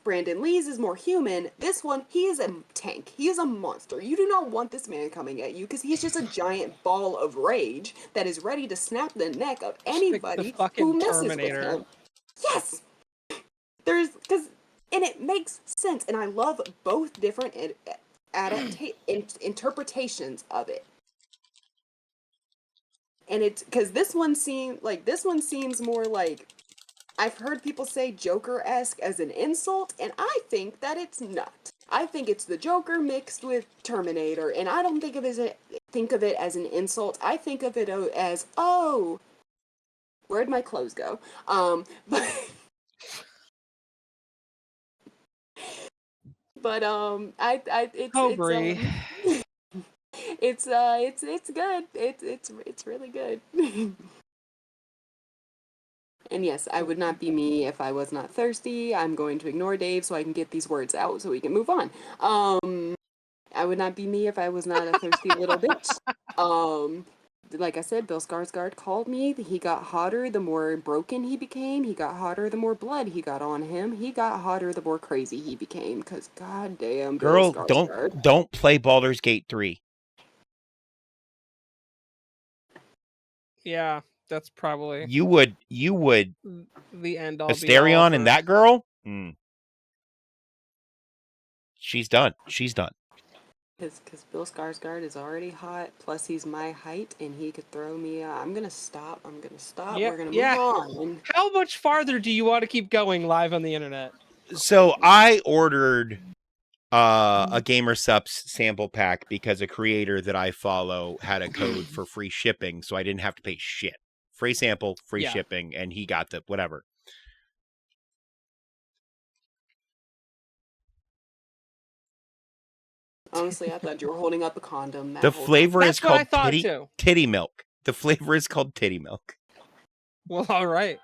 Brandon Lee's is more human, this one, he is a tank. He is a monster. You do not want this man coming at you because he's just a giant ball of rage that is ready to snap the neck of anybody who messes with him. Yes! And it makes sense, and I love both different interpretations of it. And it's because this one seems more like, I've heard people say Joker-esque as an insult, and I think that it's not. I think it's the Joker mixed with Terminator, and I don't think of it as an insult. I think of it as, oh, where'd my clothes go? It's good. It's really good. And yes, I would not be me if I was not thirsty. I'm going to ignore Dave so I can get these words out so we can move on. I would not be me if I was not a thirsty little bitch. Like I said, Bill Skarsgård called me. He got hotter the more broken he became. He got hotter the more blood he got on him. He got hotter the more crazy he became. Because goddamn, Bill Skarsgård. Don't play Baldur's Gate 3. Yeah, that's probably you would the end all. Asterion and that girl. She's done. Because Bill Skarsgård is already hot, plus he's my height, and he could throw me. I'm gonna stop. Yeah, We're gonna move on. How much farther do you want to keep going live on the internet? So I ordered a GamerSupps sample pack because a creator that I follow had a code for free shipping, so I didn't have to pay shit. Free sample, free shipping, and he got the whatever. Honestly, I thought you were holding up a condom. The flavor is called titty milk. The flavor is called titty milk. Well, all right.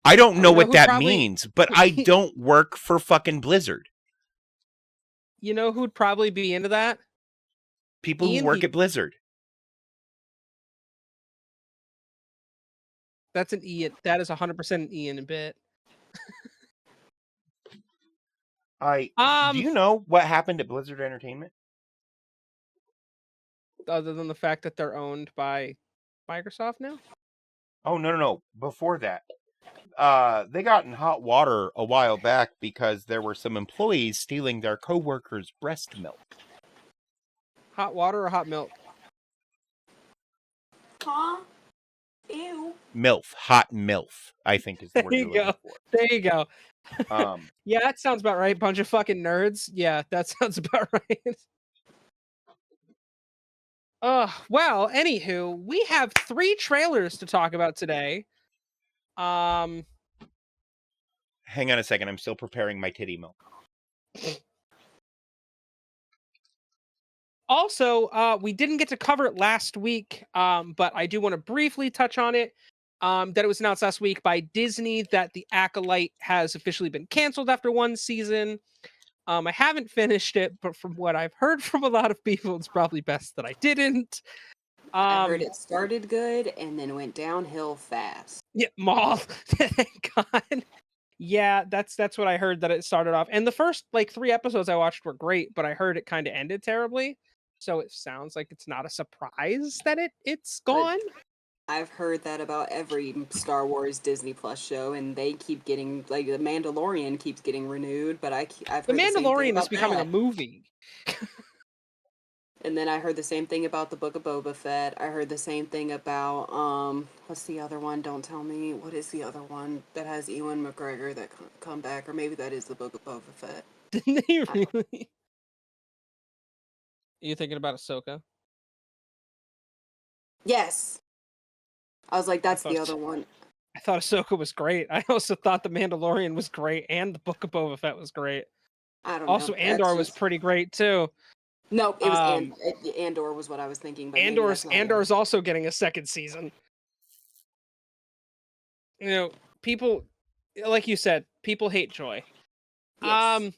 I don't know what that means, but I don't work for fucking Blizzard. You know who'd probably be into that? People who work at Blizzard. That's an Ian. That is 100% an Ian bit. Do you know what happened at Blizzard Entertainment? Other than the fact that they're owned by Microsoft now? Oh, no. Before that. They got in hot water a while back because there were some employees stealing their coworkers' breast milk. Hot water or hot milk? Huh? Ew. MILF. Hot MILF, I think is the word you're looking for. There you go. Yeah, that sounds about right. Bunch of fucking nerds. Yeah, that sounds about right. Well, anywho, we have 3 trailers to talk about today. Hang on a second. I'm still preparing my titty milk. Also, we didn't get to cover it last week, but I do want to briefly touch on it. That it was announced last week by Disney that The Acolyte has officially been canceled after 1 season. I haven't finished it, but from what I've heard from a lot of people, it's probably best that I didn't. I heard it started good and then went downhill fast. Yeah, Maul. Thank God. Yeah, that's what I heard, that it started off. And the first 3 episodes I watched were great, but I heard it kind of ended terribly. So it sounds like it's not a surprise that it's gone. But I've heard that about every Star Wars Disney Plus show, and they keep getting The Mandalorian keeps getting renewed, but I've heard The Mandalorian is is becoming a movie. And then I heard the same thing about the Book of Boba Fett. I heard the same thing about what's the other one? Don't tell me. What is the other one that has Ewan McGregor that come back? Or maybe that is the Book of Boba Fett. Didn't they really? Are you thinking about Ahsoka? Yes. I was like, that's the other one. I thought Ahsoka was great. I also thought The Mandalorian was great, and the Book of Boba Fett was great. I don't Also, know. Andor was pretty great too. No, it was Andor was what I was thinking. But Andor's also getting a second season. You know, people, like you said, people hate Joy. Yes.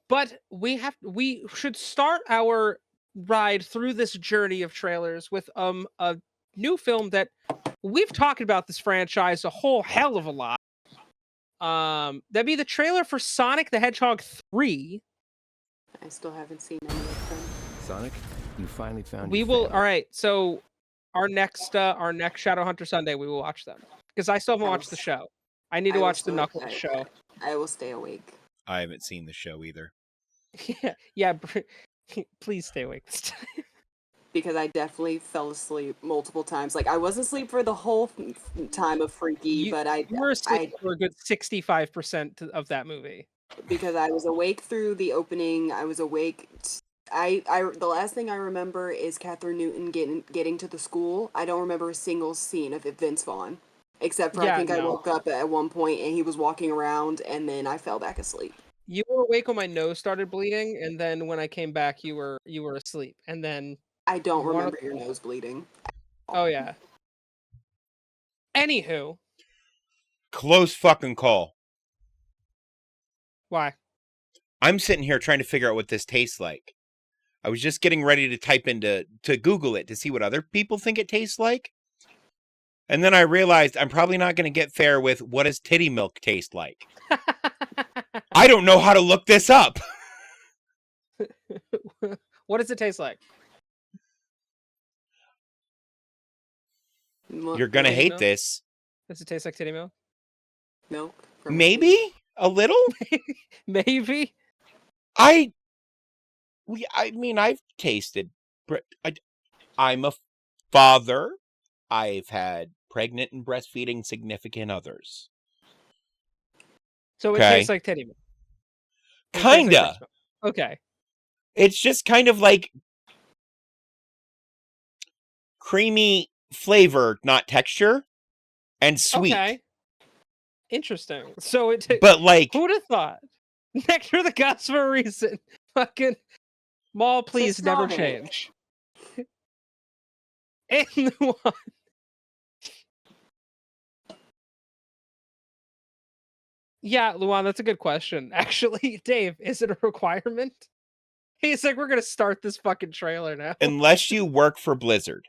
But we should start our ride through this journey of trailers with a new film that we've talked about this franchise a whole hell of a lot. That'd be the trailer for Sonic the Hedgehog 3. I still haven't seen any of them. Sonic, you finally found. We will. All right. So our next Shadowhunter Sunday, we will watch them because I still haven't watched the show. I need to watch the Knuckles show. I will stay awake. I haven't seen the show either. Yeah. Please stay awake this time. Because I definitely fell asleep multiple times. Like, I was asleep for the whole time of Freaky, but you were asleep for a good 65% of that movie. Because I was awake through the opening. I was awake. The last thing I remember is Catherine Newton getting to the school. I don't remember a single scene of Vince Vaughn, except for I woke up at one point and he was walking around, and then I fell back asleep. You were awake when my nose started bleeding, and then when I came back, you were asleep, and then I don't remember your nose bleeding. Oh yeah. Anywho, close fucking call. Why? I'm sitting here trying to figure out what this tastes like. I was just getting ready to type to Google it to see what other people think it tastes like. And then I realized I'm probably not going to get fair with what does titty milk taste like. I don't know how to look this up. What does it taste like? You're going to hate milk? this. Does it taste like titty milk? Milk? Maybe? A little? Maybe? I mean, I've tasted... I'm a father. I've had pregnant and breastfeeding significant others. So it tastes like titty milk? Kinda. Like okay. It's just kind of like creamy flavor, not texture, and sweet. Okay. Interesting. So but like, who'd have thought? Nectar the gods for a reason. Fucking Maul, please never change. And the one. Yeah, Luan, that's a good question. Actually, Dave, is it a requirement? He's like, we're gonna start this fucking trailer now. Unless you work for Blizzard.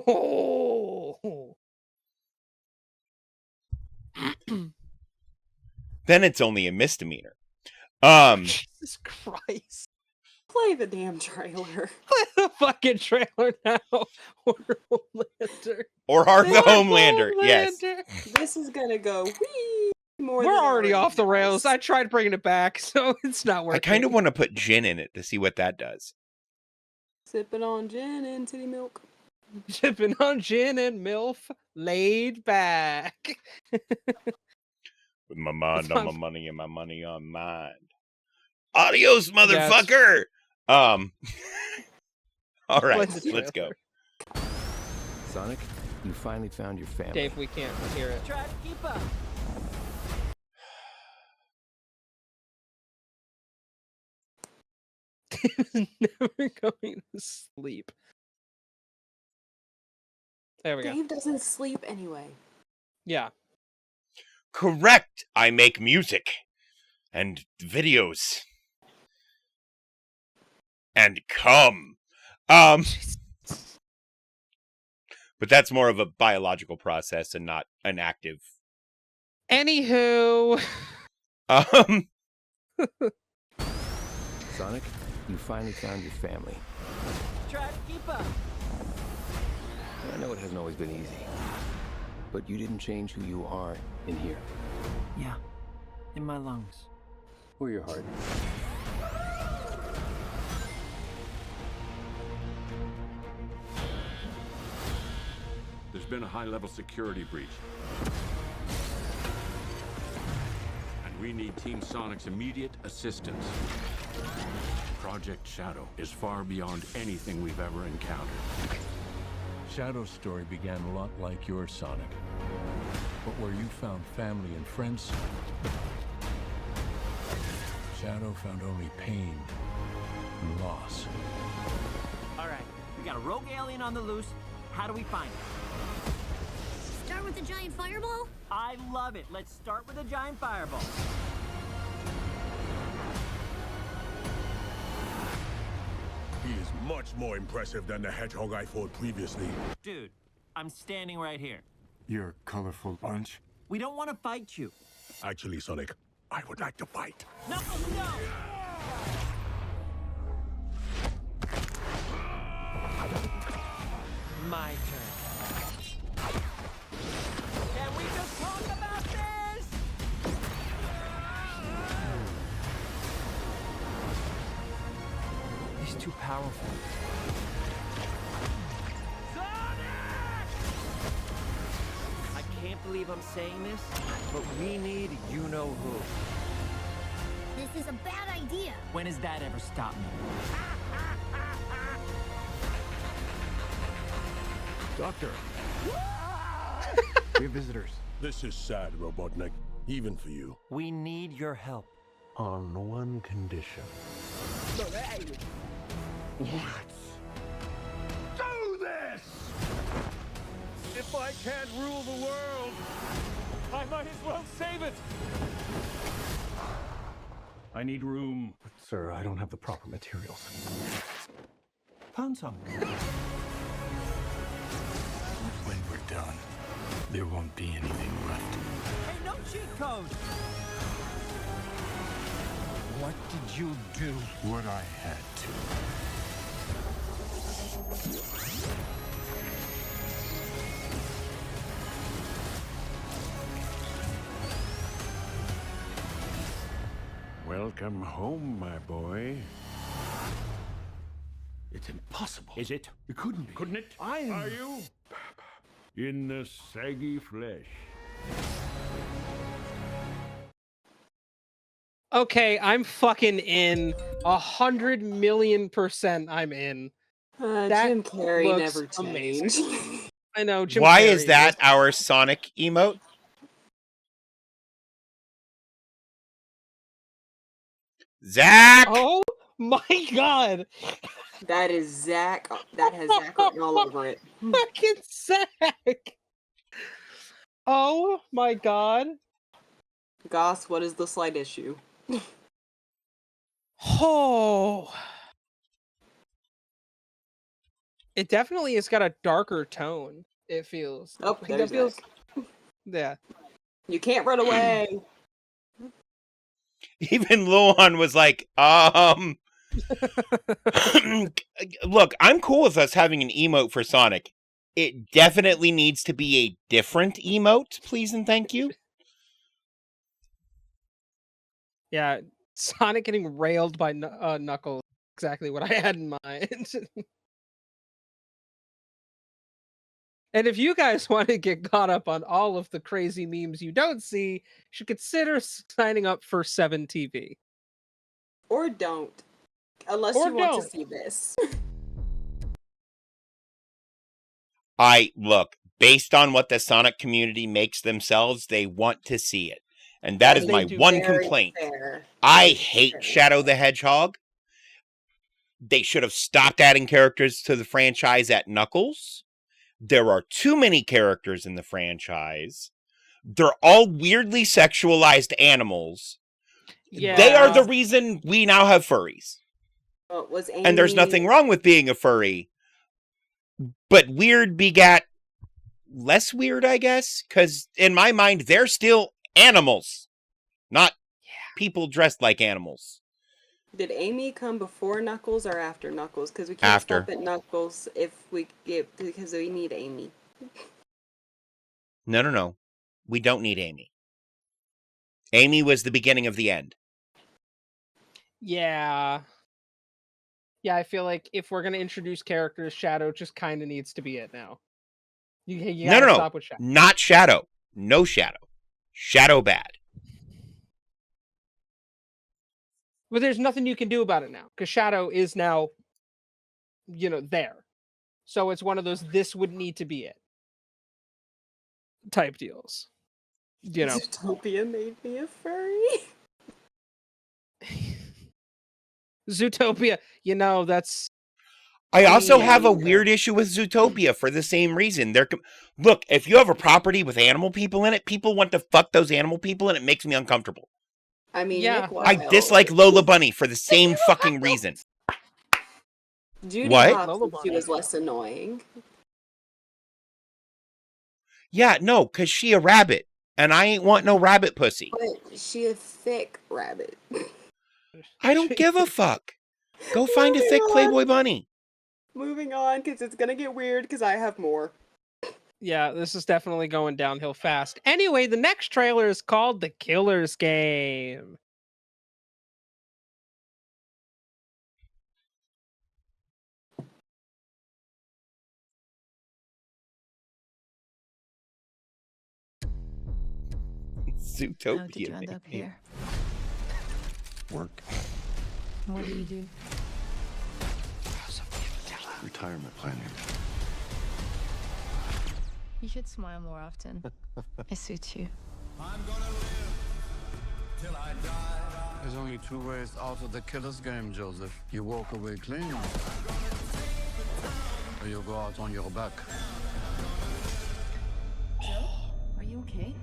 Oh. Then it's only a misdemeanor. Jesus Christ. Play the damn trailer. Play the fucking trailer now. Or Homelander. Or Hark the Homelander. Yes. This is gonna go wee more. We're already off the rails. I tried bringing it back, so it's not working. I kind of want to put gin in it to see what that does. Sipping on gin and titty milk. Sipping on gin and MILF, laid back. With my mind on my money and my money on mind. Adios, motherfucker! Yes. All right, let's go. Sonic, you finally found your family. Dave, we can't hear it. Try to keep up. Never going to sleep. There we go. Dave doesn't sleep anyway. Yeah. Correct. I make music and videos and come. But that's more of a biological process and not an active. Anywho. Sonic, you finally found your family. Try to keep up. I know it hasn't always been easy, but you didn't change who you are in here. Yeah, in my lungs. Or your heart. There's been a high-level security breach. And we need Team Sonic's immediate assistance. Project Shadow is far beyond anything we've ever encountered. Shadow's story began a lot like yours, Sonic. But where you found family and friends, Shadow found only pain and loss. All right, we got a rogue alien on the loose. How do we find it? Start with a giant fireball? I love it. Let's start with a giant fireball. He is much more impressive than the hedgehog I fought previously. Dude, I'm standing right here. You're a colorful bunch. We don't want to fight you. Actually, Sonic, I would like to fight. No, no! My turn. Can we just talk about this? He's too powerful. I can't believe I'm saying this, but we need you-know-who. This is a bad idea. When has that ever stopped me? Doctor! We have visitors. This is sad, Robotnik. Even for you. We need your help. On one condition. Let's do this! If I can't rule the world, I might as well save it. I need room. Sir, I don't have the proper materials. Found some. When we're done, there won't be anything left. Hey, no cheat code! What did you do? What I had to. Welcome home, my boy. It's impossible. Is it? It couldn't be. Couldn't it? I am. Are you? In the saggy flesh. Okay, I'm fucking in. 100,000,000% I'm in. That Jim Carrey looks never changed. amazing. I know. Jim Why Carrey is that our Sonic emote? Zach! Oh my god! That is Zach. That has Zach written all over it. Fucking Zach! Oh my god. Goss, what is the slight issue? Oh. It definitely has got a darker tone. It feels. Oh, Like, there's that feels. Zach. Yeah. You can't run away. Even Luan was like, look, I'm cool with us having an emote for Sonic. It definitely needs to be a different emote, please and thank you. Yeah. Sonic getting railed by Knuckles. Exactly what I had in mind. And if you guys want to get caught up on all of the crazy memes you don't see, you should consider signing up for 7TV. Or don't. Unless Or you want don't. to see this. Look, based on what the Sonic community makes themselves, they want to see it. And that is They my do one very complaint. fair. I Very hate fair. Shadow the Hedgehog. They should have stopped adding characters to the franchise at Knuckles. There are too many characters in the franchise. They're all weirdly sexualized animals. Yeah. They are the reason we now have furries. Well, was And there's Amy- nothing wrong with being a furry. But weird begat less weird, I guess. Because in my mind, they're still animals. Not people dressed like animals. Did Amy come before Knuckles or after Knuckles? Because we can't After. stop at Knuckles if we get because we need Amy. No. We don't need Amy. Amy was the beginning of the end. Yeah. Yeah, I feel like if we're going to introduce characters, Shadow just kind of needs to be it now. You gotta No. stop with Shadow. Not Shadow. No Shadow. Shadow bad. But there's nothing you can do about it now, because Shadow is now, there. So it's one of those this would need to be it type deals. You know. Zootopia made me a furry. Zootopia, you know, that's... I also have a weird issue with Zootopia for the same reason. Look, if you have a property with animal people in it, people want to fuck those animal people, and it makes me uncomfortable. I mean, yeah. I dislike Lola Bunny for the same fucking reason. Judy Hopps, she was less annoying. Yeah, no, because she a rabbit, and I ain't want no rabbit pussy. But she a thick rabbit. I don't give a fuck. Go find a thick Playboy bunny. Moving on, because it's going to get weird, because I have more. Yeah, this is definitely going downhill fast. Anyway, the next trailer is called The Killer's Game. Zootopia. How did you end up here? Work. What do you do? Retirement planning. You should smile more often. It suits you. There's only 2 ways out of the killer's game, Joseph. You walk away clean, or you go out on your back. Joe, are you okay?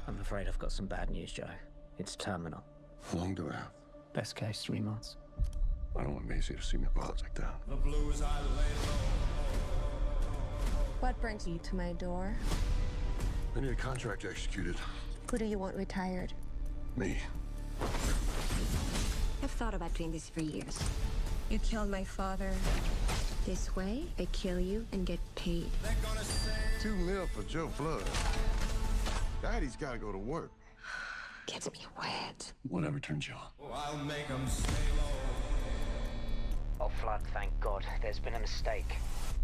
I'm afraid I've got some bad news, Joe. It's terminal. How long do I have? Best case, 3 months. I don't want Maisie to see me fall like that. What brings you to my door? I need a contract executed. Who do you want retired? Me. I've thought about doing this for years. You killed my father. This way, I kill you and get paid. $2 million for Joe Blood. Daddy's gotta go to work. Gets me wet. Whatever turns you on. Oh, Flood, thank God. There's been a mistake.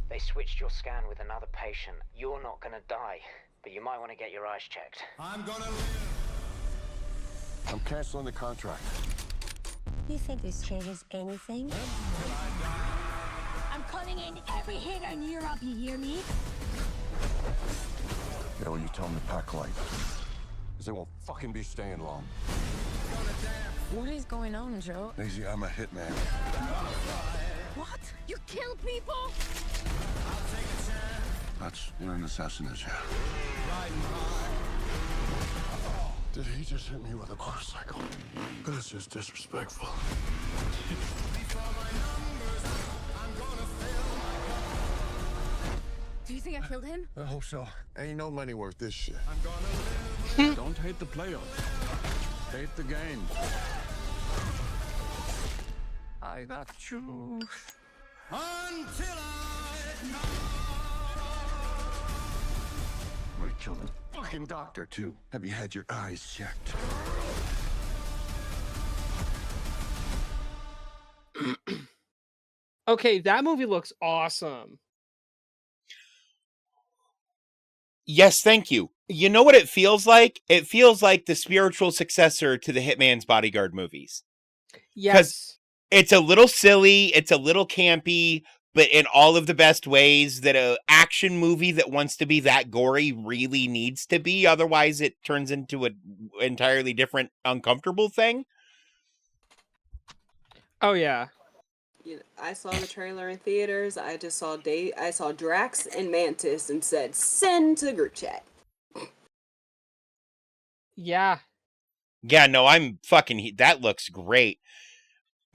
They switched your scan with another patient. You're not gonna die, but you might want to get your eyes checked. I'm canceling the contract. You think this changes anything? I'm calling in every hit on Europe, you hear me? Yeah, well, you tell them to pack light. Because they won't fucking be staying long. What is going on, Joe? Maisie, I'm a hitman. What? You kill people? That's what an assassin is, yeah. Did he just hit me with a motorcycle? That's just disrespectful. Do you think I killed him? I hope so. Ain't no money worth this shit. Don't hate the playoffs. Hate the game. I got you. Until I killed a fucking doctor, too. Have you had your eyes checked? Okay, that movie looks awesome. Yes, thank you. You know what it feels like? It feels like the spiritual successor to the Hitman's Bodyguard movies. Yes. It's a little silly, it's a little campy, but in all of the best ways that an action movie that wants to be that gory really needs to be. Otherwise, it turns into an entirely different, uncomfortable thing. Oh, yeah. I saw the trailer in theaters. I just saw I saw Drax and Mantis and said, send to group chat. Yeah. Yeah, no, I'm fucking... That looks great.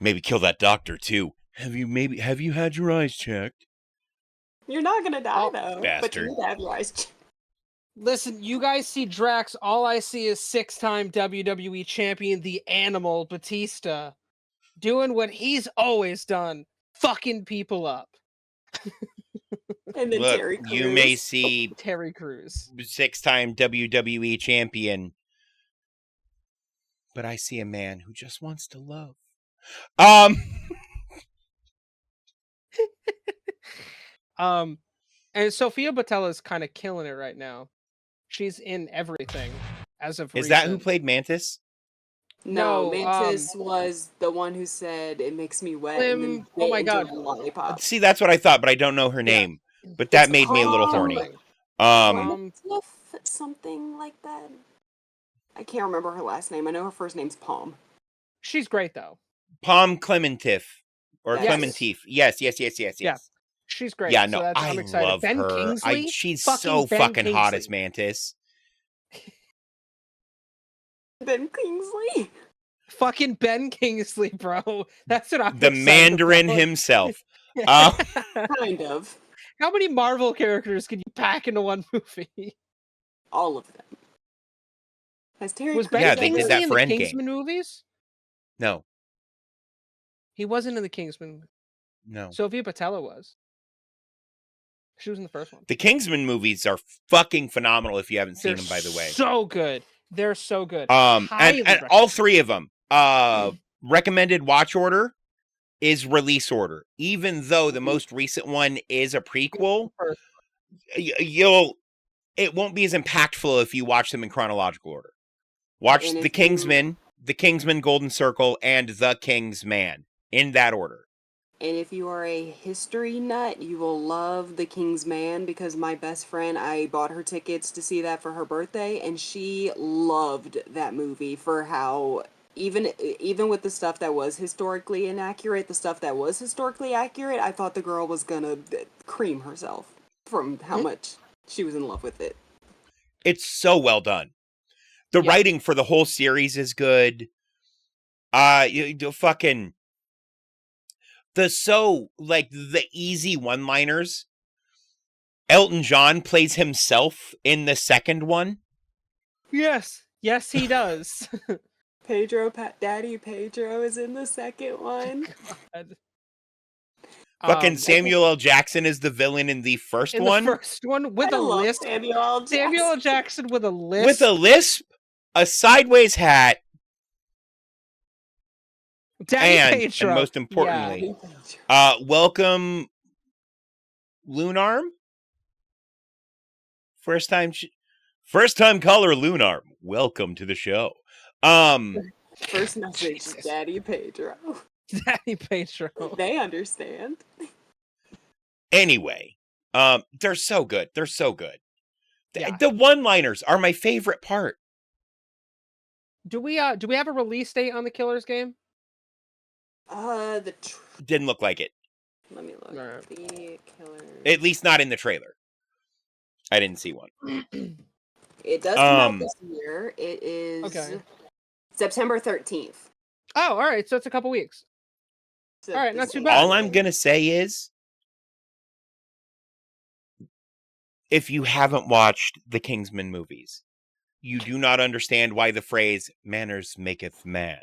Maybe kill that doctor, too. Have you had your eyes checked? You're not gonna die, though. Bastard. But you need to have your eyes checked. Listen, you guys see Drax. All I see is 6-time WWE champion, the Animal Batista, doing what he's always done, fucking people up. And then Look, Terry Crews. you may see Terry Crews, 6-time WWE champion, but I see a man who just wants to love. And Sofia Boutella is kind of killing it right now. She's in everything as of Is recent. that who played Mantis? No, No, Mantis was the one who said it makes me wet and then Slim. Oh my bit into God. a lollipop. See, that's what I thought, but I don't know her name. But that It's made me a little horny. something. Something like that. I can't remember her last name. I know her first name's Palm. She's great though. Palm Clementif or Yes. Clementif. Yes. Yeah, she's great. Yeah, so no, I'm I excited. love Ben her. Kingsley. She's Fucking so Ben fucking hot Kingsley. as Mantis. Ben Kingsley. Fucking Ben Kingsley, bro. That's what I'm The excited Mandarin about. himself. Kind of. How many Marvel characters can you pack into one movie? All of them. Has Terry Was Ben Yeah, they did Kingsley that in for the Endgame. Kingsman movies? No, He wasn't in the Kingsman. no. Sophia Patella was. She was in the first one. The Kingsman movies are fucking phenomenal if you haven't seen them, by the way. So good. They're so good. And Highly all three of them, recommended watch order is release order. Even though the most recent one is a prequel, it won't be as impactful if you watch them in chronological order. Watch The Kingsman, The Kingsman Golden Circle, and The Kingsman in that order. And if you are a history nut, you will love The King's Man, because my best friend, I bought her tickets to see that for her birthday, and she loved that movie for how, even with the stuff that was historically inaccurate, the stuff that was historically accurate, I thought the girl was gonna cream herself from how much she was in love with it. It's so well done. The writing for the whole series is good. The easy one-liners. Elton John plays himself in the second one. Yes, he does. Daddy Pedro is in the second one. Fucking Samuel L. Jackson is the villain in the first one. The first one with a lisp. Samuel L. Jackson with a lisp. With a lisp, a sideways hat, and most importantly, welcome Lunarm. First time caller Lunarm. Welcome to the show. First message, Daddy Pedro. Daddy Pedro. They understand. Anyway, they're so good. They're so good. Yeah. The one-liners are my favorite part. Do we have a release date on the Killers game? Didn't look like it. Let me look. Right. The Killers. At least not in the trailer. I didn't see one. It does come out this year. It is September 13th. Oh, all right. So it's a couple weeks. So all right, not too bad. All I'm going to say is, if you haven't watched the Kingsman movies, you do not understand why the phrase "manners maketh man"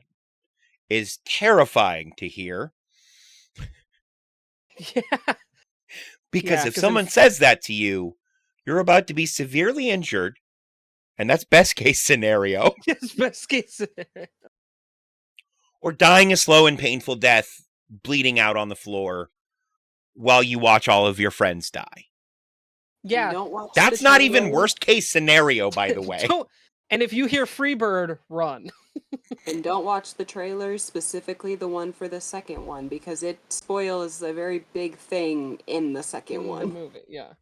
is terrifying to hear. Yeah. Because if someone says that to you, you're about to be severely injured, and that's best case scenario. Yes, best case scenario. Or dying a slow and painful death, bleeding out on the floor while you watch all of your friends die. Yeah. That's not even worst case scenario, by the way. And if you hear Freebird, run. And don't watch the trailers, specifically the one for the second one, because it spoils a very big thing in the second one. The movie, yeah.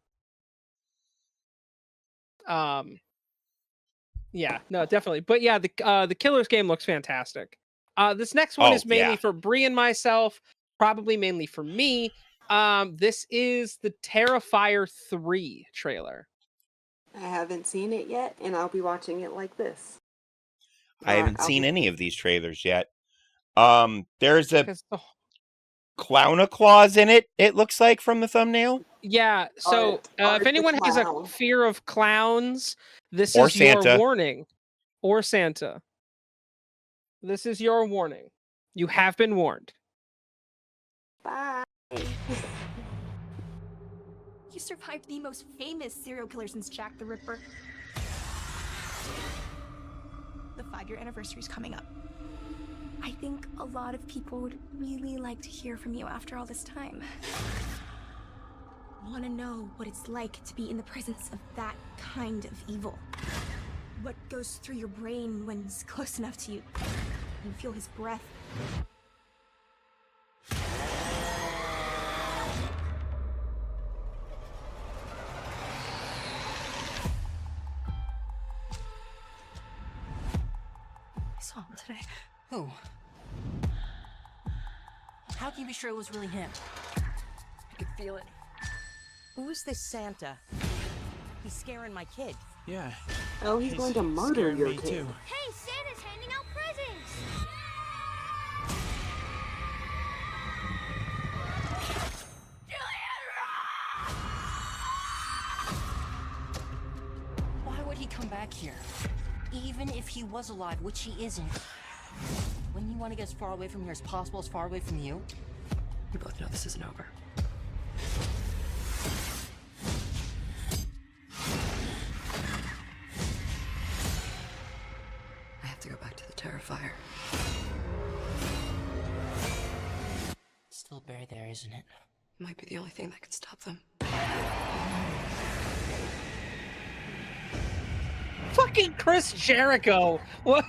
Yeah, no, definitely. But yeah, the Killers game looks fantastic. This next one is mainly for Bree and myself, probably mainly for me. This is the Terrifier 3 trailer. I haven't seen it yet, and I'll be watching it like this. I haven't seen any of these trailers yet. There's a Clowna-Claus in it, it looks like, from the thumbnail. Yeah, so if anyone has a fear of clowns, this or is Santa. Your warning. Or Santa. This is your warning. You have been warned. Bye. You survived the most famous serial killer since Jack the Ripper. The 5-year anniversary is coming up. I think a lot of people would really like to hear from you after all this time. Want to know what it's like to be in the presence of that kind of evil. What goes through your brain when it's close enough to you. can feel his breath. I saw him today. Who? How can you be sure it was really him? I could feel it. Who is this Santa? He's scaring my kid. Yeah. Oh, he's going to murder your kid. Hey, Santa's handing out presents! Why would he come back here? Even if he was alive, which he isn't. Wouldn't you want to get as far away from here as possible, as far away from you? You both know this isn't over. I have to go back to the Terrifier. It's still buried there, isn't it? Might be the only thing that could stop them. Fucking Chris Jericho! What?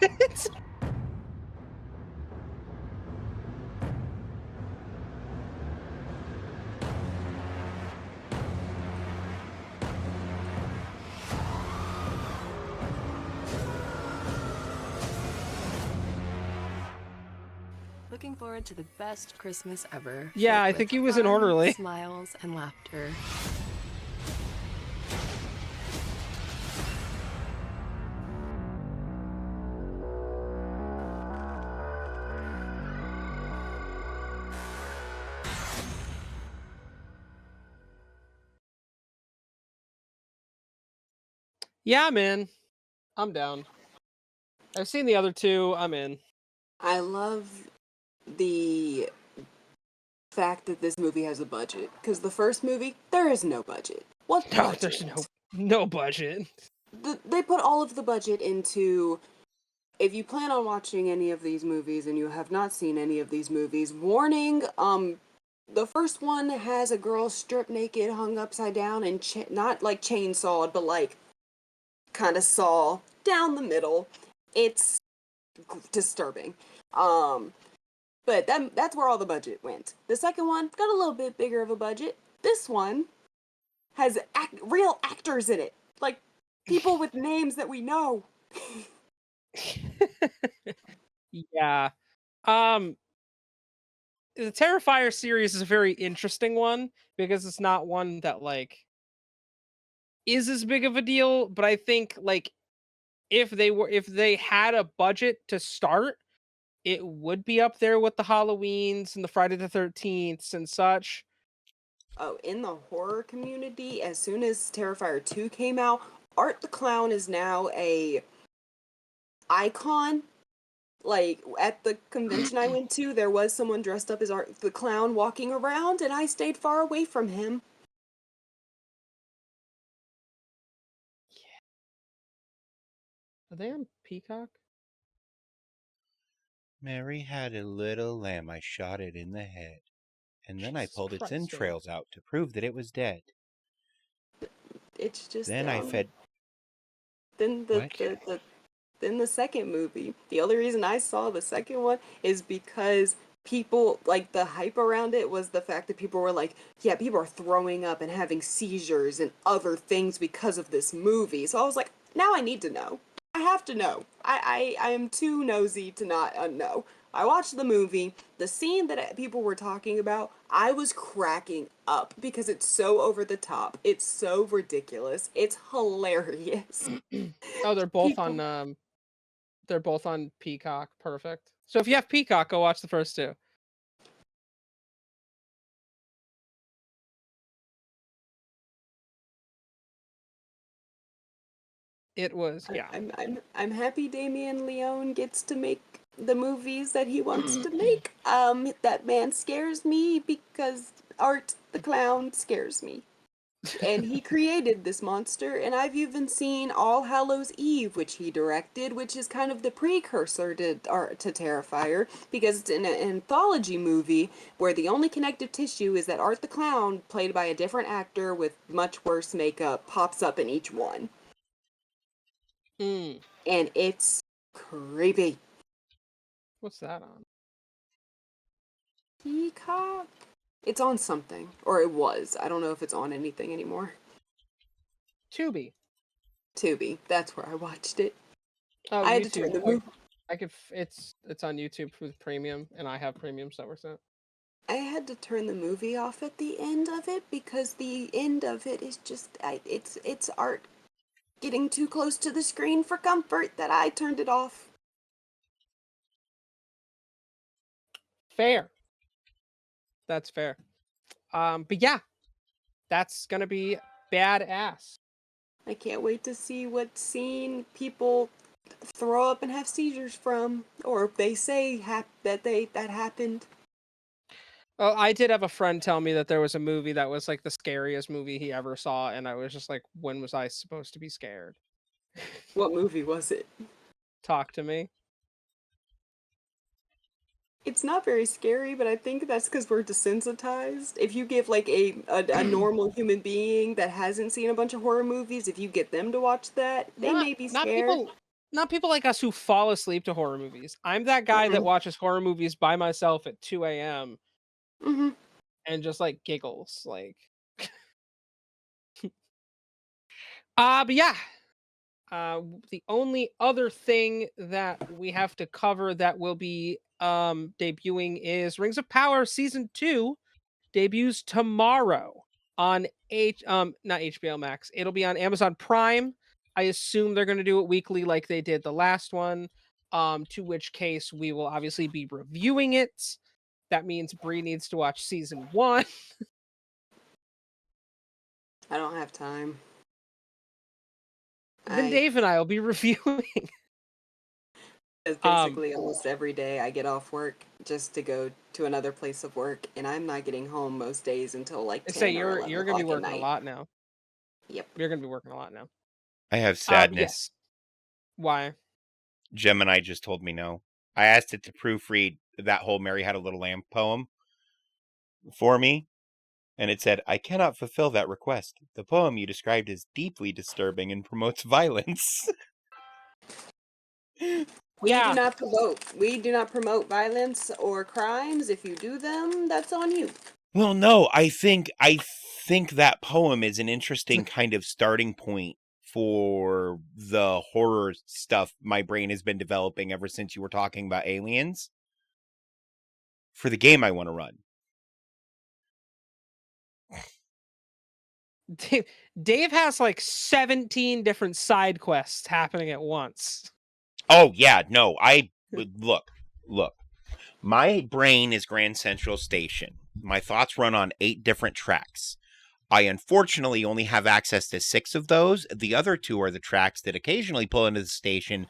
Looking forward to the best Christmas ever. Yeah, filled I with think he was in fun, Orderly. Smiles and laughter. Yeah, man. I'm down. I've seen the other two. I'm in. I love the fact that this movie has a budget, because the first movie, there is no budget. What No, budget? there's no budget. They put all of the budget into, if you plan on watching any of these movies and you have not seen any of these movies, warning, the first one has a girl stripped naked, hung upside down, and not like chainsawed, but like kind of saw down the middle. It's disturbing. But that's where all the budget went. The second one got a little bit bigger of a budget. This one has real actors in it, like people with names that we know. Yeah. The Terrifier series is a very interesting one because it's not one that like is as big of a deal, but I think like if they had a budget to start, it would be up there with the Halloweens and the Friday the 13th and such. Oh, in the horror community, as soon as Terrifier 2 came out, Art the Clown is now a icon. Like, at the convention I went to, there was someone dressed up as Art the Clown walking around, and I stayed far away from him. Are they on Peacock? Mary had a little lamb. I shot it in the head. And then I pulled its Christ, entrails out to prove that it was dead. It's just Then I fed... Then the second movie, the only reason I saw the second one is because people, like, the hype around it was the fact that people were like, yeah, people are throwing up and having seizures and other things because of this movie. So I was like, now I need to know. I have to know. I am too nosy to not know. I watched the movie. The scene that people were talking about, I was cracking up because it's so over the top. It's so ridiculous. It's hilarious. Oh, they're both on Peacock. Perfect. So if you have Peacock, go watch the first two. It was, yeah. I'm happy Damien Leone gets to make the movies that he wants to make. That man scares me because Art the Clown scares me. And he created this monster, and I've even seen All Hallows Eve, which he directed, which is kind of the precursor to Terrifier, because it's an anthology movie where the only connective tissue is that Art the Clown, played by a different actor with much worse makeup, pops up in each one. And it's creepy. What's that on? Peacock? It's on something. Or it was. I don't know if it's on anything anymore. Tubi. Tubi. That's where I watched it. Oh, I had YouTube. to turn the movie. It's on YouTube with premium, and I have premium, so that works out. I had to turn the movie off at the end of it because the end of it is just it's art getting too close to the screen for comfort that I turned it off. Fair. That's fair. But yeah, that's gonna be badass. I can't wait to see what scene people throw up and have seizures from, or if they say that happened. Well, I did have a friend tell me that there was a movie that was like the scariest movie he ever saw, and I was just like, when was I supposed to be scared? What movie was it? Talk to me. It's not very scary, but I think that's because we're desensitized. If you give like a normal human being that hasn't seen a bunch of horror movies, if you get them to watch that, they may be scared. Not people like us who fall asleep to horror movies. I'm that guy that watches horror movies by myself at 2 a.m. And just like giggles, like. But yeah. The only other thing that we have to cover that will be debuting is Rings of Power Season 2 debuts tomorrow on not HBO Max. It'll be on Amazon Prime. I assume they're going to do it weekly like they did the last one, to which case we will obviously be reviewing it. That means Bree needs to watch Season 1. I don't have time. Then Dave and I will be reviewing. Basically, almost every day I get off work just to go to another place of work, and I'm not getting home most days until like 10 say or you're 11 going to be o'clock at working a night. lot now. Yep. You're going to be working a lot now. I have sadness. Yes. Why? Gemini just told me no. I asked it to proofread that whole Mary Had a Little Lamb poem for me, and it said, I cannot fulfill that request. The poem you described is deeply disturbing and promotes violence. We do not promote violence or crimes. If you do them, that's on you. Well, no, I think that poem is an interesting kind of starting point for the horror stuff my brain has been developing ever since you were talking about aliens for the game I want to run. Dave has like 17 different side quests happening at once. Oh yeah, no, look. My brain is Grand Central Station. My thoughts run on 8 different tracks. I unfortunately only have access to 6 of those. The other 2 are the tracks that occasionally pull into the station,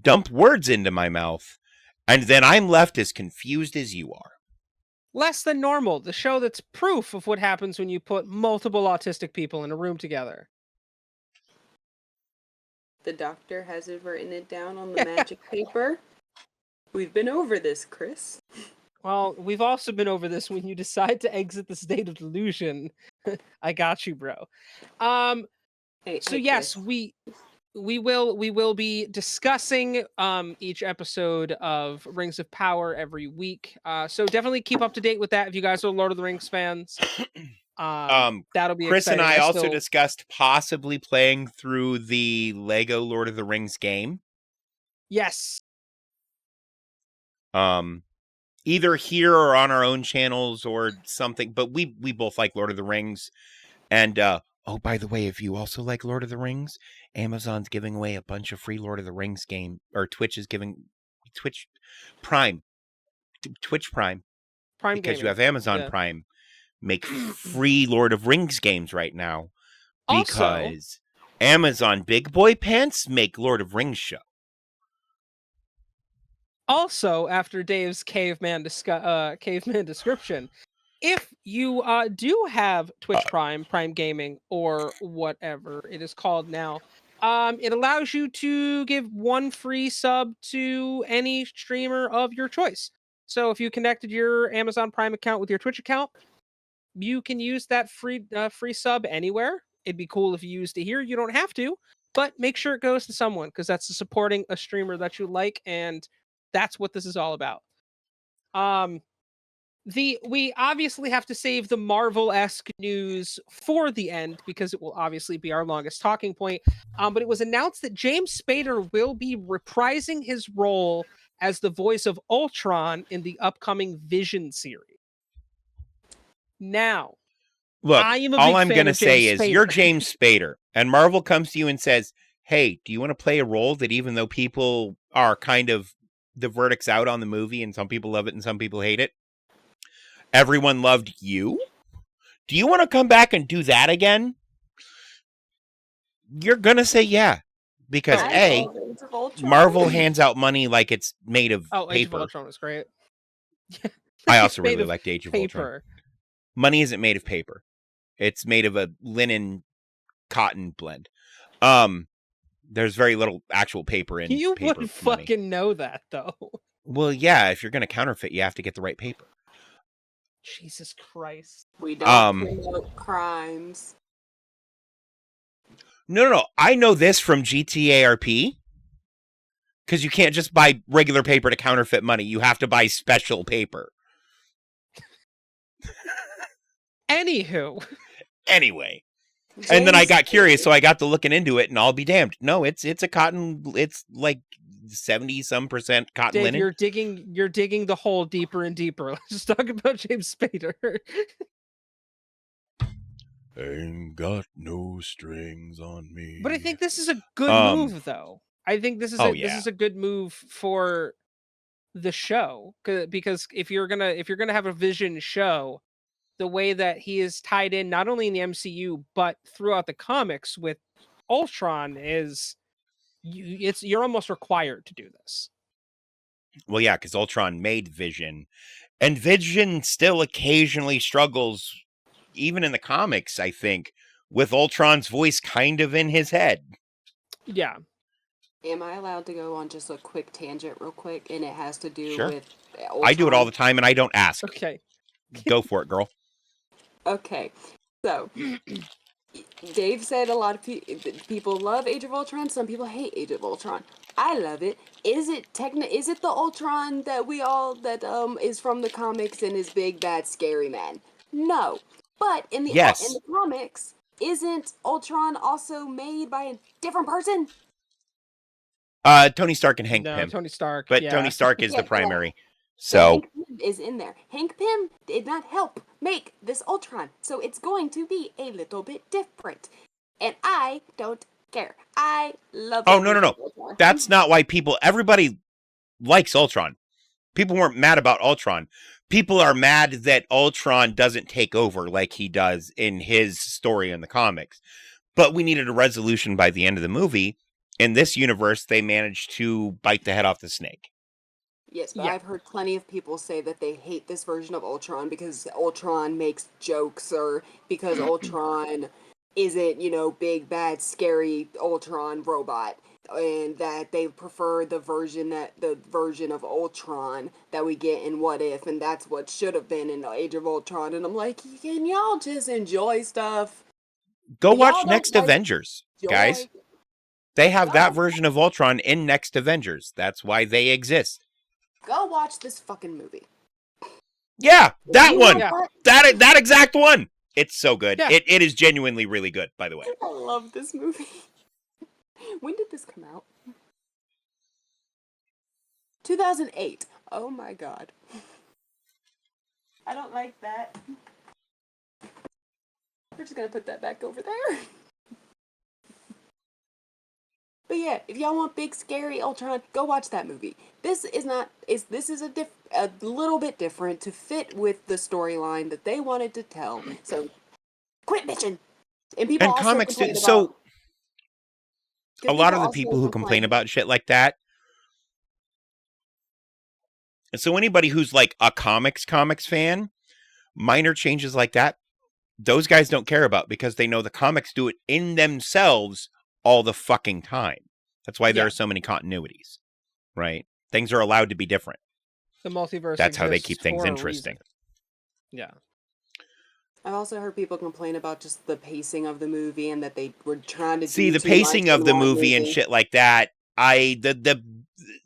dump words into my mouth, and then I'm left as confused as you are. Less Than Normal, the show that's proof of what happens when you put multiple autistic people in a room together. The doctor has written it down on the magic paper. We've been over this, Chris. Well, we've also been over this when you decide to exit the state of delusion. I got you, bro. Yes, we will be discussing each episode of Rings of Power every week. So definitely keep up to date with that if you guys are Lord of the Rings fans. That'll be Chris exciting. and I also discussed possibly playing through the Lego Lord of the Rings game. Yes. Either here or on our own channels or something, but we both like Lord of the Rings. And oh, by the way, if you also like Lord of the Rings, Amazon's giving away a bunch of free Lord of the Rings game, or Twitch Prime because gaming. You have Amazon Prime. Make free Lord of Rings games right now because Amazon Big Boy Pants make Lord of Rings show. Also, after Dave's caveman description, if you do have Twitch Prime Gaming, or whatever it is called now, it allows you to give 1 free sub to any streamer of your choice. So if you connected your Amazon Prime account with your Twitch account, you can use that free sub anywhere. It'd be cool if you used it here. You don't have to, but make sure it goes to someone because that's supporting a streamer that you like and That's what this is all about. We obviously have to save the Marvel-esque news for the end because it will obviously be our longest talking point. But it was announced that James Spader will be reprising his role as the voice of Ultron in the upcoming Vision series. Now, look, all I'm going to say is you're James Spader, and Marvel comes to you and says, hey, do you want to play a role that even though people are kind of, the verdict's out on the movie and some people love it and some people hate it, everyone loved you? Do you want to come back and do that again? You're going to say yeah. Because A, Marvel hands out money like it's made of paper. Age of Ultron was great. I also really liked Age of Ultron. Money isn't made of paper. It's made of a linen cotton blend. There's very little actual paper in You paper wouldn't money. fucking know that, though. Well, yeah, if you're going to counterfeit, you have to get the right paper. Jesus Christ. We don't promote crimes. No. I know this from GTARP. Because you can't just buy regular paper to counterfeit money. You have to buy special paper. Anywho. Anyway. And then I got curious, so I got to looking into it, and I'll be damned. No, it's a cotton. It's like 70-some% cotton Dave, linen. You're digging the hole deeper and deeper. Let's just talk about James Spader. Ain't got no strings on me. But I think this is a good move, though. I think this is this is a good move for the show because if you're gonna have a Vision show, the way that he is tied in not only in the MCU but throughout the comics with Ultron is you're almost required to do this. Well, yeah, because Ultron made Vision, and Vision still occasionally struggles, even in the comics, I think, with Ultron's voice kind of in his head. Yeah. Am I allowed to go on just a quick tangent real quick? And it has to do with Ultron. I do it all the time, and I don't ask. Okay. Go for it, girl. Okay. So, Dave said a lot of people love Age of Ultron. Some people hate Age of Ultron. I love it. Is it the Ultron that is from the comics and is big, bad, scary man? No. But in the comics, isn't Ultron also made by a different person? Tony Stark and Hank Pym. Tony Stark. But Tony Stark is the primary. So Hank Pym is in there. Hank Pym did not help make this Ultron, so it's going to be a little bit different. And I don't care. I love Oh, no. That's not why everybody likes Ultron. People weren't mad about Ultron. People are mad that Ultron doesn't take over like he does in his story in the comics. But we needed a resolution by the end of the movie. In this universe, they managed to bite the head off the snake. Yes, but I've heard plenty of people say that they hate this version of Ultron because Ultron makes jokes or because Ultron isn't, big, bad, scary Ultron robot. And that they prefer the version of Ultron that we get in What If, and that's what should have been in Age of Ultron. And I'm like, can y'all just enjoy stuff? Go watch Next Avengers, guys. They have that version of Ultron in Next Avengers. That's why they exist. Go watch this fucking movie. Yeah, that one. That exact one. It's so good. Yeah. It is genuinely really good, by the way. I love this movie. When did this come out? 2008. Oh my god. I don't like that. We're just gonna put that back over there. But yeah, if y'all want big scary Ultron, go watch that movie. This is a little bit different to fit with the storyline that they wanted to tell. So quit bitching. And people also comics complain about, so a lot of the people who complain about shit like that. So anybody who's like a comics fan, minor changes like that, those guys don't care about because they know the comics do it in themselves all the fucking time. That's why there are so many continuities, right? Things are allowed to be different. The multiverse. That's how they keep things interesting. Yeah. I've also heard people complain about just the pacing of the movie and that they were trying to see the pacing of the movie and shit like that.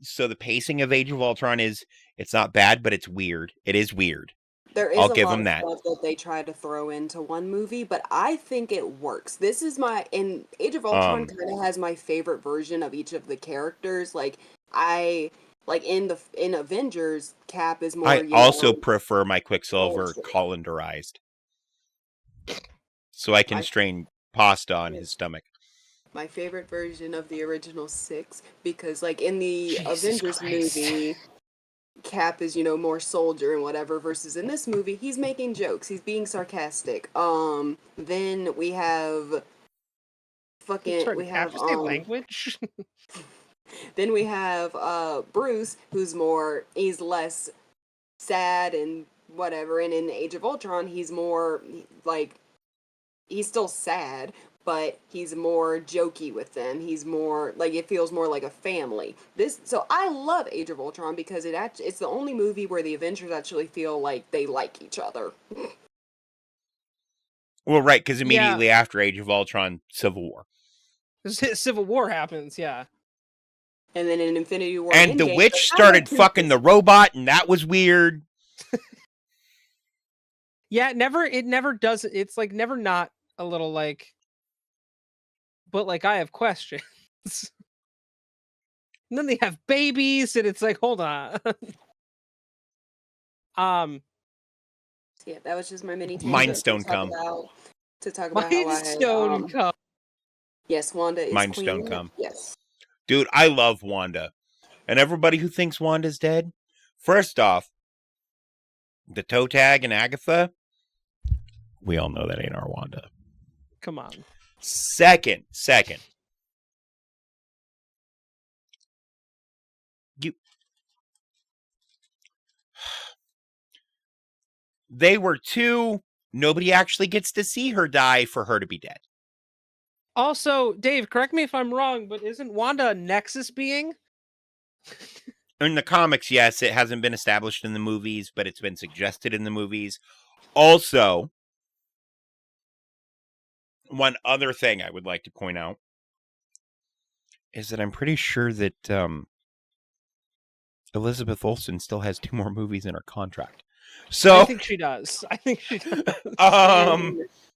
So the pacing of Age of Ultron it's not bad, but it's weird. It is weird. There is I'll a give lot them of that. stuff that they try to throw into one movie, but I think it works. This is in Age of Ultron kind of has my favorite version of each of the characters. Like in Avengers, Cap is more. I also prefer my Quicksilver colanderized, so I can strain pasta on his stomach. My favorite version of the original 6, because like in the Avengers movie, Cap is, more soldier and whatever, versus in this movie, he's making jokes. He's being sarcastic. Then we have language. Then we have Bruce, he's less sad and whatever, and in Age of Ultron, he's more like, he's still sad, but he's more jokey with them. He's more like, it feels more like a family. So I love Age of Ultron because it's the only movie where the Avengers actually feel like they like each other. Well, right, because immediately after Age of Ultron, Civil War. Civil War happens, yeah. And then in Infinity War, and the witch started fucking the robot, and that was weird. Yeah, it never does. It's like never not a little like. But like, I have questions. And then they have babies, and it's like, hold on. Yeah, that was just my mini Mind Stone come. To talk about Mind Stone come. Yes, Wanda is Mind Queen. Stone come. Yes. Dude, I love Wanda. And everybody who thinks Wanda's dead, first off, the toe tag and Agatha, we all know that ain't our Wanda. Come on. Second. They were two. Nobody actually gets to see her die for her to be dead. Also, Dave, correct me if I'm wrong, but isn't Wanda a Nexus being? In the comics, yes, it hasn't been established in the movies, but it's been suggested in the movies. Also, one other thing I would like to point out is that I'm pretty sure that Elizabeth Olsen still has 2 more movies in her contract. So I think she does.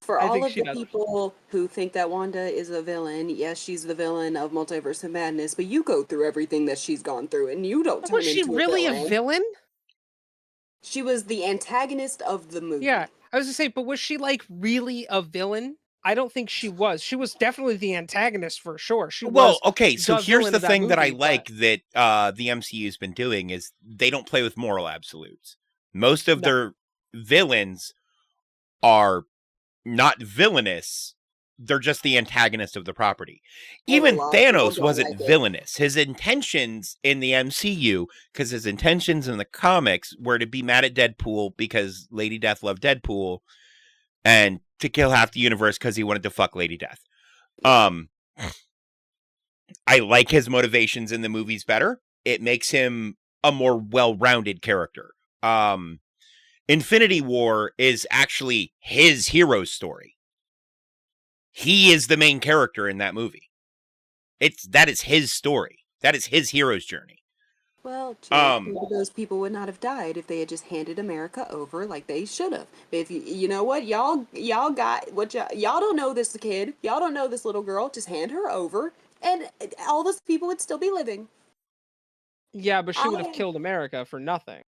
For all of the people who think that Wanda is a villain, yes, she's the villain of Multiverse of Madness, but you go through everything that she's gone through, and you don't turn Was she into really a villain? She was the antagonist of the movie. Yeah, I was gonna say, but was she like really a villain? I don't think she was. She was definitely the antagonist for sure. Okay, so here's the thing that I like that the MCU's been doing is they don't play with moral absolutes. Most of their villains are not villainous. They're just the antagonist of the property. Even Thanos wasn't villainous. His intentions in the MCU, because his intentions in the comics were to be mad at Deadpool because Lady Death loved Deadpool and to kill half the universe because he wanted to fuck Lady Death. I like his motivations in the movies better. It makes him a more well-rounded character. Infinity War is actually his hero's story. He is the main character in that movie. That is his story. That is his hero's journey. Well, those people would not have died if they had just handed America over like they should have. If you know what, y'all got what y'all don't know this kid. Y'all don't know this little girl. Just hand her over, and all those people would still be living. Yeah, but she would have killed America for nothing.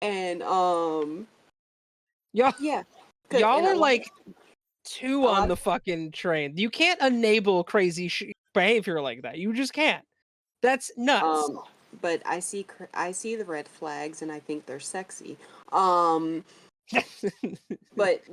And y'all are like too on the fucking train. You can't enable crazy behavior like that. You just can't. That's nuts. But I see the red flags and I think they're sexy. But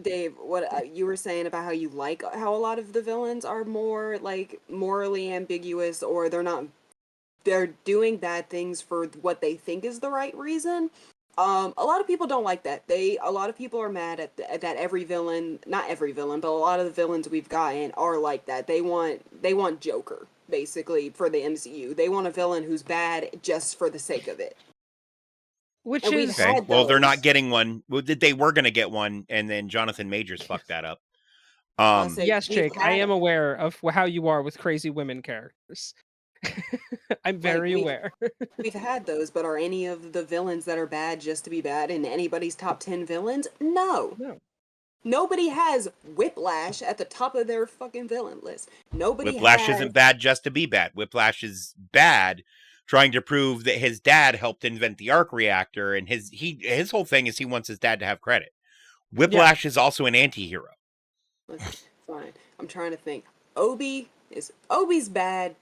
Dave, what you were saying about how you like how a lot of the villains are more like morally ambiguous, or they're doing bad things for what they think is the right reason. A lot of people don't like that. A lot of people are mad at that every villain, not every villain, but a lot of the villains we've gotten are like that. They want Joker, basically, for the MCU. They want a villain who's bad just for the sake of it. Which is okay. Well, they're not getting one. They were going to get one, and then Jonathan Majors fucked that up. Yes, Jake, I am aware of how you are with crazy women characters. I'm very aware. We've had those, but are any of the villains that are bad just to be bad in anybody's top 10 villains? No. Nobody has Whiplash at the top of their fucking villain list. Whiplash isn't bad just to be bad. Whiplash is bad trying to prove that his dad helped invent the arc reactor, and his whole thing is he wants his dad to have credit. Whiplash is also an anti-hero. Fine. I'm trying to think. Obi's bad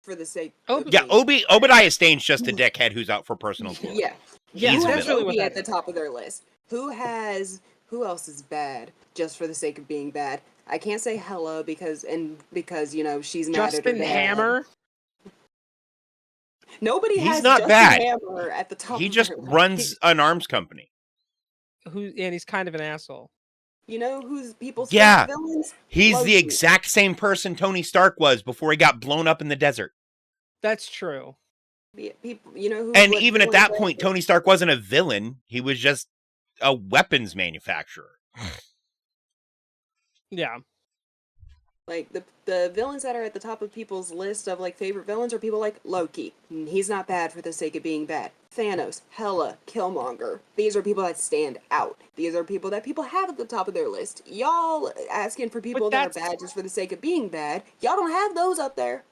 for the sake of Obadiah Stane's just a dickhead who's out for personal glory. Who has Obi at the top of their list? Who else is bad just for the sake of being bad? I can't say Hela because you know she's mad at her Justin dad. Hammer. Nobody He's has not Justin bad. Hammer at the top. He of just their list. runs an arms company. And he's kind of an asshole. You know who's people's Yeah, favorite villains? he's Loki. the exact same person Tony Stark was before he got blown up in the desert. That's true. People, you know, And even at that point, Tony Stark wasn't a villain. He was just a weapons manufacturer. Yeah. Like the villains that are at the top of people's list of like favorite villains are people like Loki. He's not bad for the sake of being bad. Thanos, Hela, Killmonger. These are people that stand out. These are people that people have at the top of their list. Y'all asking for people that are bad just for the sake of being bad. Y'all don't have those up there.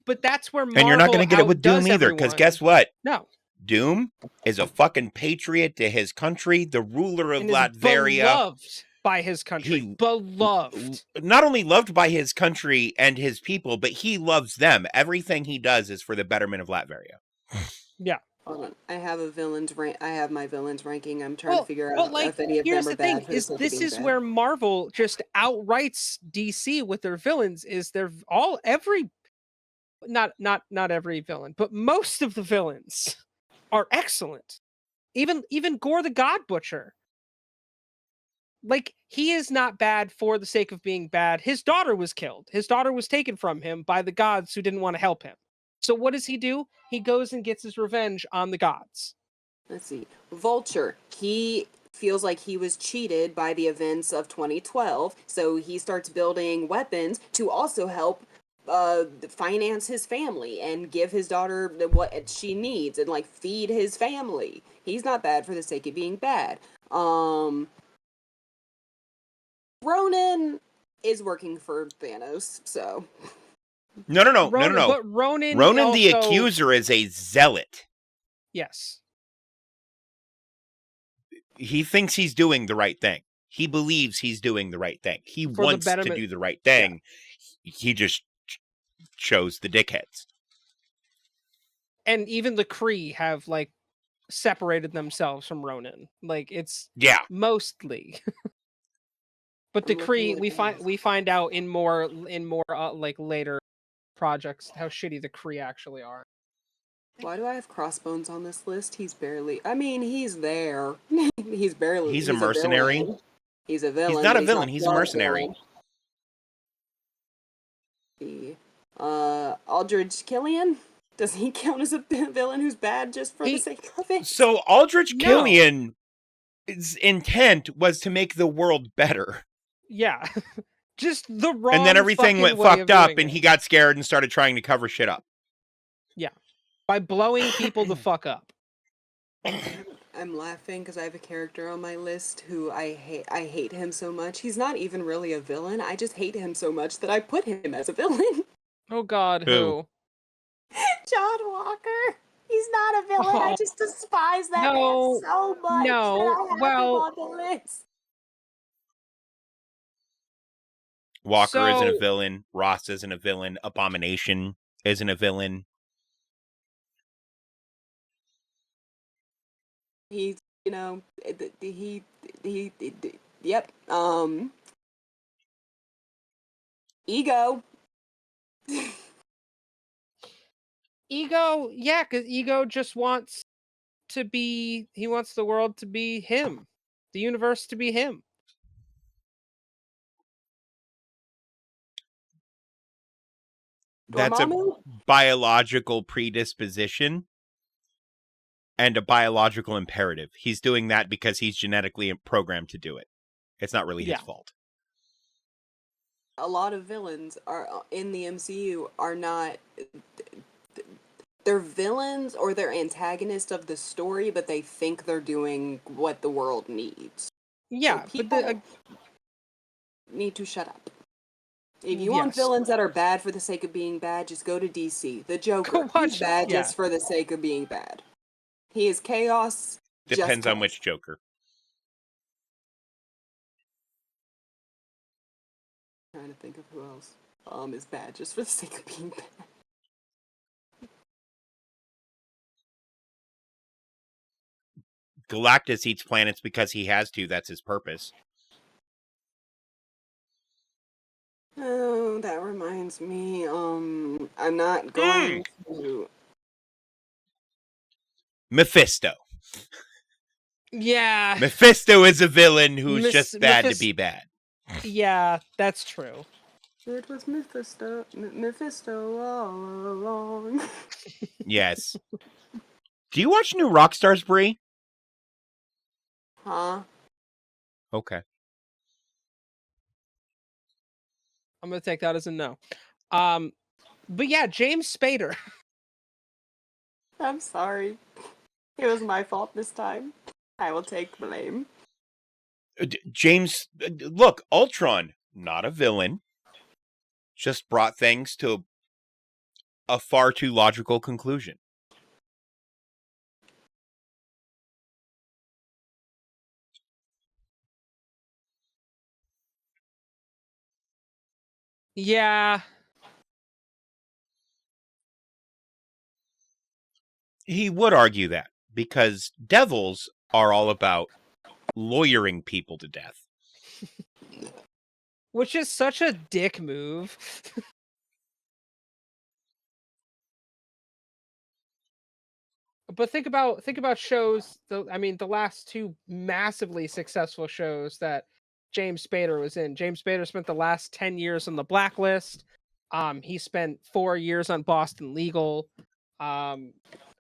But that's where Marvel And you're not going to get it with Doom either, because guess what? No. Doom is a fucking patriot to his country, the ruler of Latveria. Beloved by his country. Beloved. Not only loved by his country and his people, but he loves them. Everything he does is for the betterment of Latveria. Yeah. Hold on. I have my villains ranking. I'm trying to figure out if any of here's them are the thing, bad. this is where Marvel just outrights DC with their villains. Is they're all not every villain, but most of the villains are excellent. Even Gore the God Butcher. Like, he is not bad for the sake of being bad. His daughter was killed. His daughter was taken from him by the gods who didn't want to help him. So what does he do? He goes and gets his revenge on the gods. Let's see. Vulture. He feels like he was cheated by the events of 2012, so he starts building weapons to also help finance his family and give his daughter what she needs and like feed his family. He's not bad for the sake of being bad. Ronan is working for Thanos, so No. But Ronan the Accuser is a zealot. Yes. He thinks he's doing the right thing. He believes he's doing the right thing. He wants to do the right thing. Yeah. He just chose the dickheads. And even the Kree have like separated themselves from Ronan. Like, it's mostly. But the Kree, we find out in more like later projects how shitty the Kree actually are. Why do I have Crossbones on this list? He's barely. I mean, he's there. He's barely. He's a mercenary. He's a villain. He's not a villain. He's a mercenary. Aldrich Killian. Does he count as a villain who's bad just for the sake of it? So Aldrich Killian's intent was to make the world better. Yeah. Just the wrong. And then everything went fucked up and he got scared and started trying to cover shit up. Yeah. By blowing people the fuck up. I'm laughing because I have a character on my list who I hate him so much. He's not even really a villain. I just hate him so much that I put him as a villain. Oh God, who? John Walker. He's not a villain. I just despise that man so much. No, that I have him on the list. Walker isn't a villain. Ross isn't a villain. Abomination isn't a villain. He's, you know, yep. Ego. Ego, yeah, because Ego just wants he wants the world to be him. The universe to be him. That's a biological predisposition and a biological imperative. He's doing that because he's genetically programmed to do it. It's not really his fault. a lot of villains are in the MCU are not. They're villains or they're antagonists of the story, but they think they're doing what the world needs. Yeah, so people need to shut up. If you want Yes. villains that are bad for the sake of being bad, just go to DC. The Joker, Go watch- he's bad yeah. just for the sake of being bad. He is chaos. Depends on which Joker. Trying to think of who else is bad just for the sake of being bad. Galactus eats planets because he has to. That's his purpose. Oh, that reminds me. I'm not going to. Mephisto. Yeah. Mephisto is a villain who's just bad to be bad. Yeah, that's true. It was Mephisto all along. Yes. Do you watch new Rockstars, Brie? Huh? Okay. I'm gonna take that as a no. But yeah, James Spader. I'm sorry. It was my fault this time. I will take blame. James, look, Ultron, not a villain. Just brought things to a far too logical conclusion. Yeah. He would argue that because devils are all about lawyering people to death. Which is such a dick move. But think about shows. I mean, the last two massively successful shows that James Spader was in. James Spader spent the last 10 years on The Blacklist. He spent 4 years on Boston Legal. I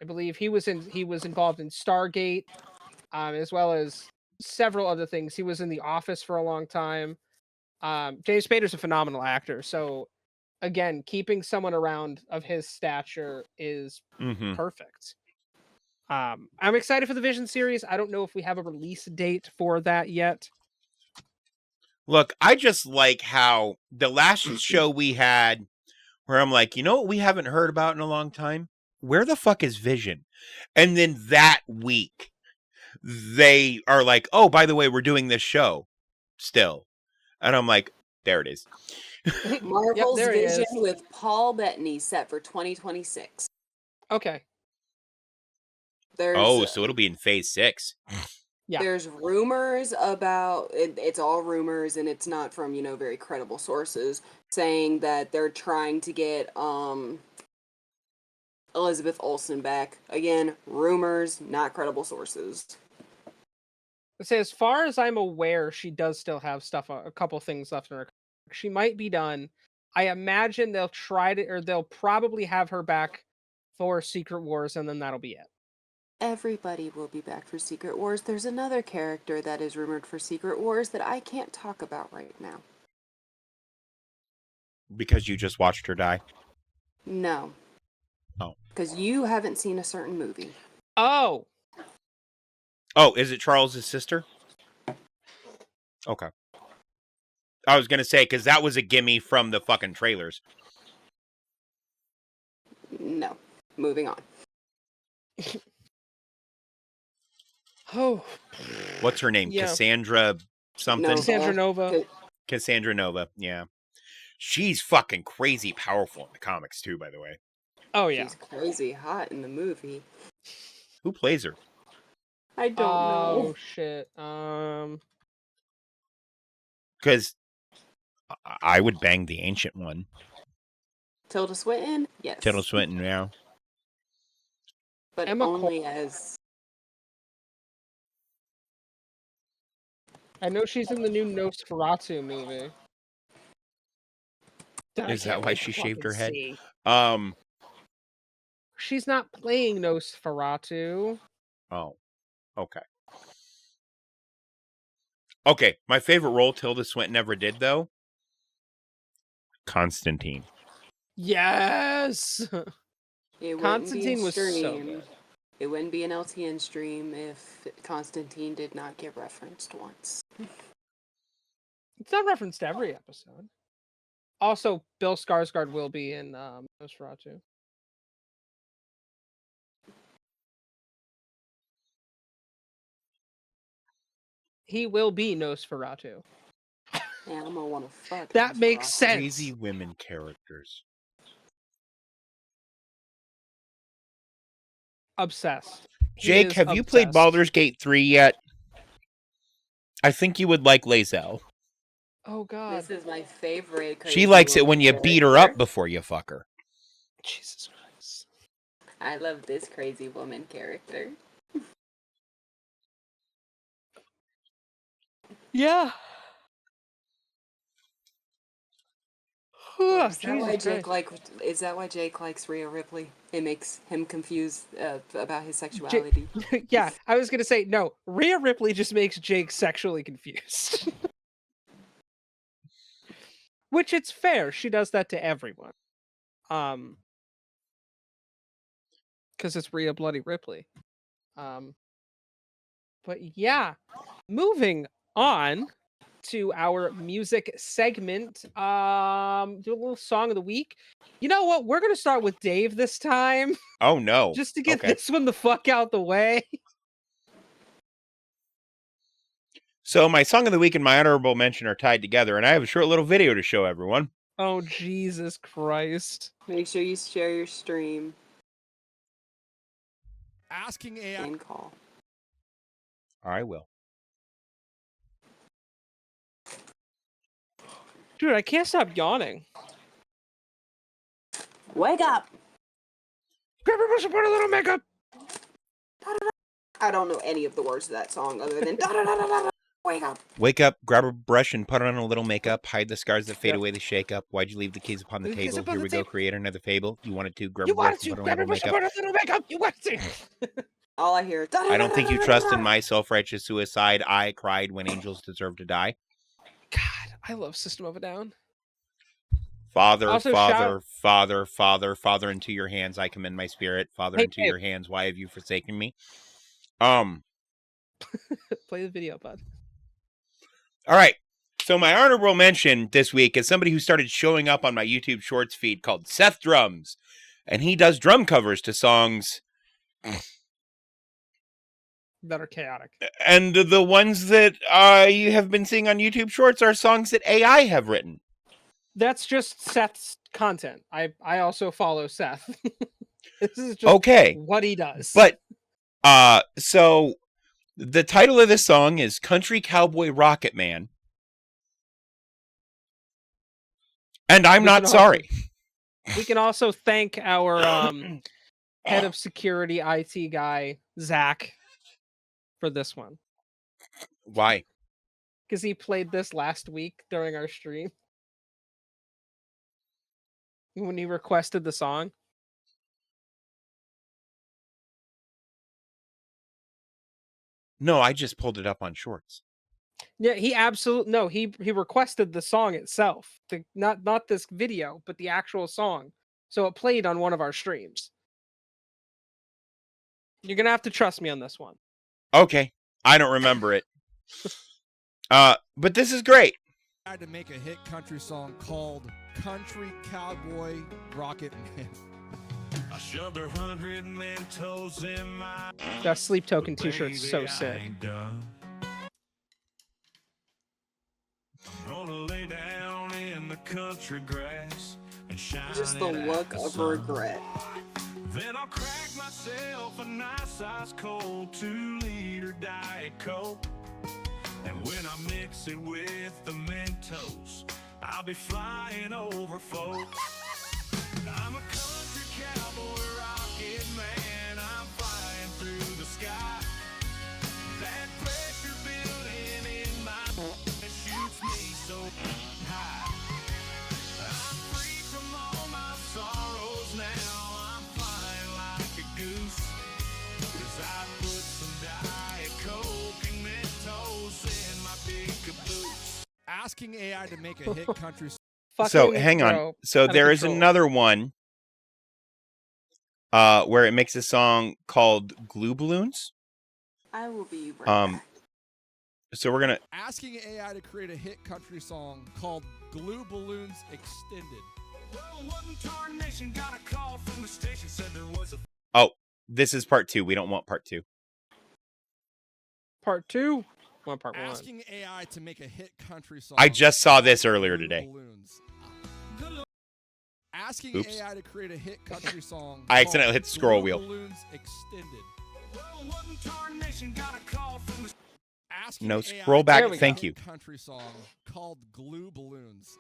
believe he was involved in Stargate, as well as several other things. He was in The Office for a long time. James Spader's a phenomenal actor. So again, keeping someone around of his stature is perfect. I'm excited for the Vision series. I don't know if we have a release date for that yet. Look, I just like how the last show we had where I'm like, you know what we haven't heard about in a long time? Where the fuck is Vision? And then that week, they are like, oh, by the way, we're doing this show still. And I'm like, there it is. Marvel's Vision with Paul Bettany set for 2026. Okay. So it'll be in phase 6. Yeah. There's rumors about it's all rumors and it's not from, very credible sources saying that they're trying to get Elizabeth Olsen back. Again, rumors, not credible sources. So as far as I'm aware, she does still have a couple things left in her. She might be done. I imagine they'll probably have her back for Secret Wars, and then that'll be it. Everybody will be back for Secret Wars. There's another character that is rumored for Secret Wars that I can't talk about right now. Because you just watched her die? No. Oh. Because you haven't seen a certain movie. Oh. Oh, is it Charles's sister? Okay. I was going to say, because that was a gimme from the fucking trailers. No. Moving on. Oh. What's her name? Yeah. Cassandra something? Cassandra Nova. Cassandra Nova, yeah. She's fucking crazy powerful in the comics, too, by the way. Oh, yeah. She's crazy hot in the movie. Who plays her? I don't know. Oh, shit. Because I would bang the ancient one. Tilda Swinton? Yes. Tilda Swinton, yeah. But Emma only as... I know she's in the new Nosferatu movie. Is that why she shaved her head? See. She's not playing Nosferatu. Oh, okay. Okay, my favorite role Tilda Swinton ever did, though, Constantine. Yes. Constantine was so stream. good. It wouldn't be an LTN stream if Constantine did not get referenced once. It's not referenced every episode. Also, Bill Skarsgård will be in Nosferatu. He will be Nosferatu. Yeah, I'm gonna want to fuck. That makes sense. Crazy women characters. Obsessed. Jake, have you played Baldur's Gate 3 yet? I think you would like Lae'zel. Oh God. This is my favorite. She likes it when you beat her up before you fuck her. Jesus Christ. I love this crazy woman character. Yeah. Is that why Jake likes Rhea Ripley? It makes him confused about his sexuality. Yeah, I was gonna say no. Rhea Ripley just makes Jake sexually confused, which it's fair. She does that to everyone, because it's Rhea Bloody Ripley. But yeah, moving on to our music segment. Do a little song of the week. You know what? We're gonna start with Dave this time. Oh no. Just to get this one the fuck out the way. So my song of the week and my honorable mention are tied together, and I have a short little video to show everyone. Oh Jesus Christ. Make sure you share your stream. Asking AI and call. I will. Dude, I can't stop yawning. Wake up! Grab your bush and put a little makeup! I don't know any of the words to that song other than da-da-da-da-da-da. Wake up! Wake up, grab a brush and put on a little makeup, hide the scars that fade away the shake up. Why'd you leave the keys upon the table? Here we go, create another fable. You wanted to, grab a brush and put on a little makeup. You wanted to! All I hear I don't think you trust in my self-righteous suicide. I cried when angels deserve to die. God, I love System of a Down. Father, Also Father, Father, Father, Father, into your hands I commend my spirit. Father, into your hands, why have you forsaken me? Play the video, bud. All right. So my honorable mention this week is somebody who started showing up on my YouTube Shorts feed called Seth Drums. And he does drum covers to songs that are chaotic. And the ones that you have been seeing on YouTube Shorts are songs that AI have written. That's just Seth's content. I also follow Seth. This is just what he does. But so the title of this song is Country Cowboy Rocket Man. And I'm not sorry. We can also thank our head of security IT guy, Zach, for this one. Why? Because he played this last week during our stream. When he requested the song. No, I just pulled it up on Shorts. Yeah, he requested the song itself. Not this video, but the actual song. So it played on one of our streams. You're gonna have to trust me on this one. Okay. I don't remember it. But this is great. I had to make a hit country song called Country Cowboy Rocket Man. I shoved 100 Mentos in my... That Sleep Token t-shirt's so sick. I'm gonna lay down in the country grass and shine just the look of regret. Then I'll crack myself a nice size cold 2-liter Diet Coke. And when I mix it with the Mentos, I'll be flying over folks. I'm a country cowboy rocket man. I'm flying through the sky. That pressure building in my shoots me so high. I'm free from all my sorrows now. I'm flying like a goose. 'Cause I put some Diet Coke and Mentos in my big caboose. Asking AI to make a hit country So hang on. So there is another one where it makes a song called Glue Balloons. I will be right back. So we're gonna asking AI to create a hit country song called Glue Balloons Extended. Oh, this is part 2. We don't want part 2. Part 2? Want part 1? Asking AI to make a hit country song. I just saw this earlier today. Asking Oops. AI to create a hit country song. I accidentally hit the scroll Glue wheel. Balloons Extended. No, scroll back. Thank you. Country song called Glue Balloons.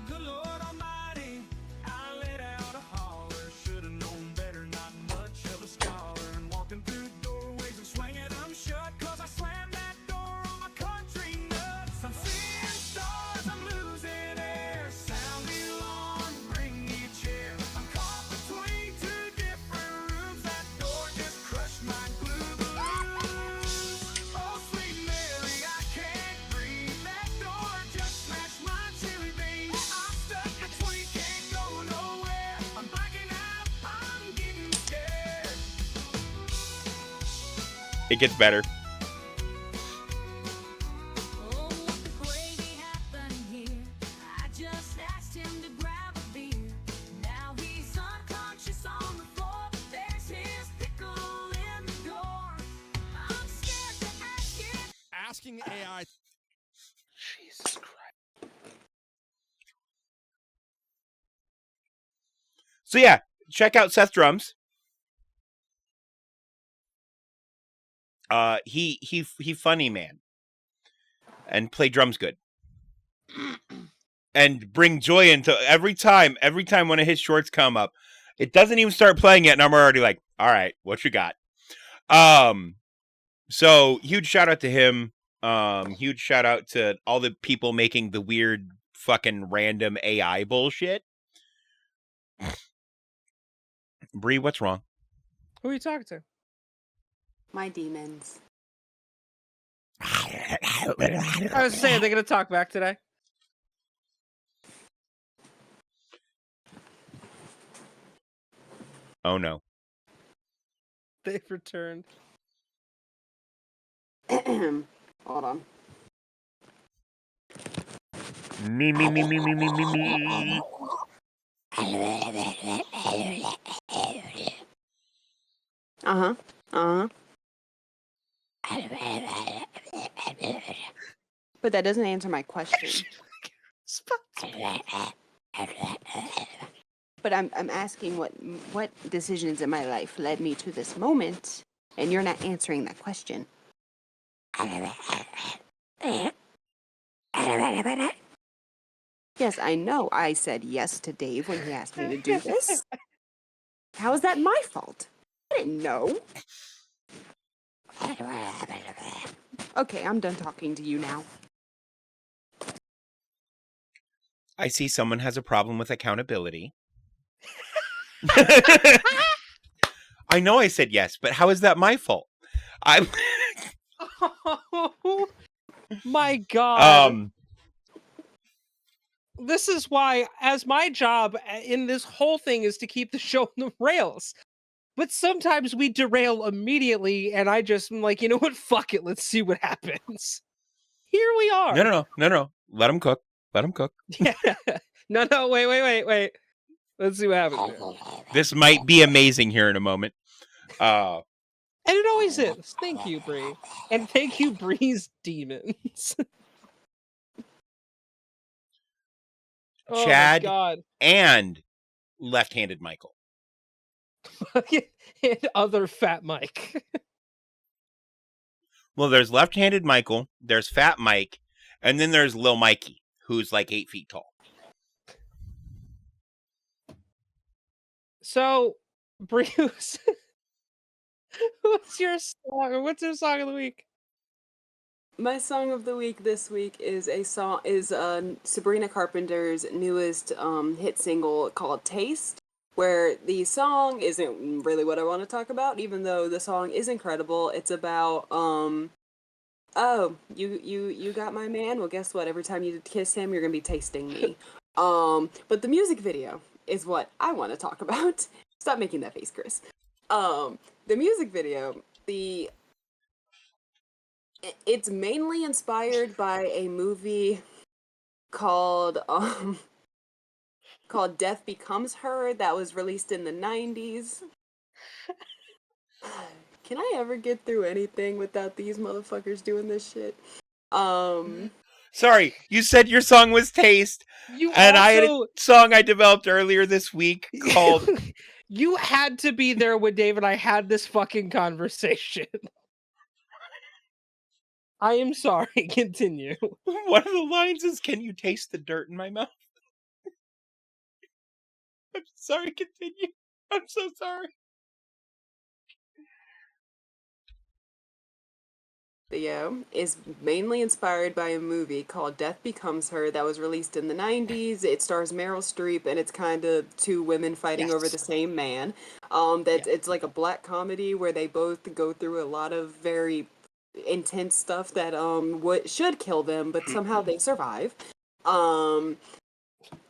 Good Lord Almighty, I let out a holler. Should have known better, not much of a scholar. And walking through doorways and swinging them shut. Cause I slammed that door on my country nuts. I'm seeing stars, I'm losing air. Sound the alarm, bring me a chair. I'm caught between 2 different rooms. That door just crushed my glue balloons. Oh, sweet Mary, I can't breathe. That door just smashed my cherry bean. I'm stuck between, can't go nowhere. I'm blacking out, I'm getting scared. It gets better. Oh, what the gravy happened here? I just asked him to grab a beer. Now he's unconscious on the floor. There's his pickle in the door. I'm scared to ask it. Asking AI. Jesus Christ. So yeah, check out Seth Drums. He funny man, and play drums good, and bring joy into every time one of his shorts come up. It doesn't even start playing yet, and I'm already like, all right, what you got? So huge shout out to him. Huge shout out to all the people making the weird fucking random AI bullshit. Bree, what's wrong? Who are you talking to? My demons. I was saying, they're going to talk back today. Oh no. They've returned. Hold on. Me. Uh-huh. Uh-huh. But that doesn't answer my question. But I'm asking what decisions in my life led me to this moment, and you're not answering that question. Yes, I know. I said yes to Dave when he asked me to do this. How is that my fault? I didn't know. Okay, I'm done talking to you now. I see someone has a problem with accountability. I know I said yes, but how is that my fault? I'm Oh my God. This is why, as my job in this whole thing is to keep the show on the rails. But sometimes we derail immediately, and I just am like, you know what? Fuck it. Let's see what happens. Here we are. No. Let him cook. Yeah. No. Wait. Let's see what happens. This might be amazing here in a moment. And it always is. Thank you, Bree. And thank you, Bree's demons. Chad oh my God. and left-handed Michael. And other Fat Mike. Well, there's left-handed Michael, there's Fat Mike, and then there's Lil Mikey, who's like 8 feet tall. So, Bruce, what's your song, or what's your song of the week? My song of the week this week is Sabrina Carpenter's newest hit single called Taste, where the song isn't really what I want to talk about, even though the song is incredible. It's about oh, you got my man? Well, guess what? Every time you kiss him, you're gonna be tasting me. But the music video is what I want to talk about. Stop making that face, Chris. The music video, it's mainly inspired by a movie called Death Becomes Her that was released in the 90s. Can I ever get through anything without these motherfuckers doing this shit? Sorry, you said your song was Taste, I had a song I developed earlier this week called... You had to be there when Dave and I had this fucking conversation. I am sorry, continue. One of the lines is, "Can you taste the dirt in my mouth?" I'm sorry, continue. I'm so sorry. Video is mainly inspired by a movie called Death Becomes Her that was released in the 90s. It stars Meryl Streep, and it's kind of two women fighting over the same man. It's like a black comedy where they both go through a lot of very intense stuff that should kill them, but somehow they survive. And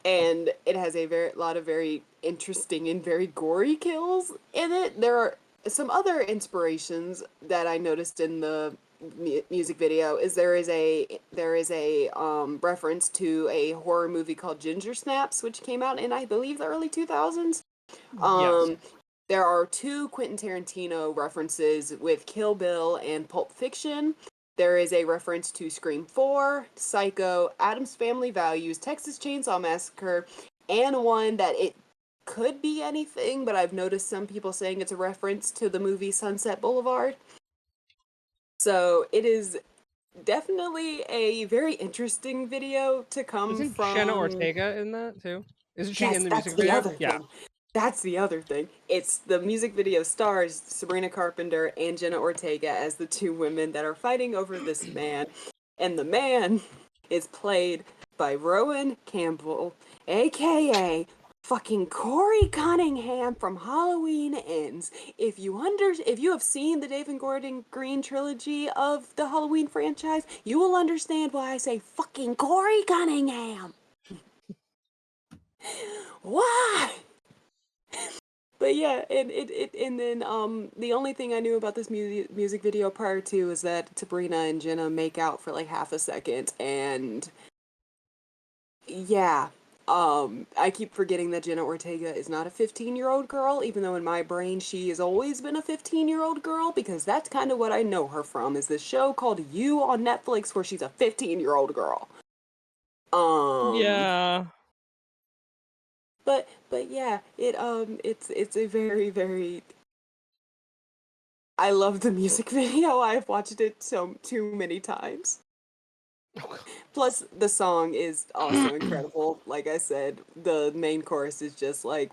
it has a lot of very interesting and very gory kills in it. There are some other inspirations that I noticed in the music video. There is a reference to a horror movie called Ginger Snaps, which came out in, I believe, the early 2000s. Yes. There are 2 Quentin Tarantino references with Kill Bill and Pulp Fiction. There is a reference to Scream 4, Psycho, Addams Family Values, Texas Chainsaw Massacre, and one that it could be anything, but I've noticed some people saying it's a reference to the movie Sunset Boulevard. So it is definitely a very interesting video to come from. Jenna Ortega in that too? Isn't she in the music the video? other thing. That's the other thing. It's the music video stars Sabrina Carpenter and Jenna Ortega as the 2 women that are fighting over this man. And the man is played by Rowan Campbell, aka fucking Corey Cunningham from Halloween Ends. If you have seen the David Gordon Green trilogy of the Halloween franchise, you will understand why I say fucking Corey Cunningham. Why? But yeah, and then the only thing I knew about this music video prior to is that Sabrina and Jenna make out for like half a second, and yeah. I keep forgetting that Jenna Ortega is not a 15-year-old girl, even though in my brain she has always been a 15-year-old girl, because that's kind of what I know her from, is this show called You on Netflix where she's a 15-year-old girl. Yeah. But yeah, it's a very, very... I love the music video. I've watched it too many times. Plus, the song is also incredible. Like I said, the main chorus is just like,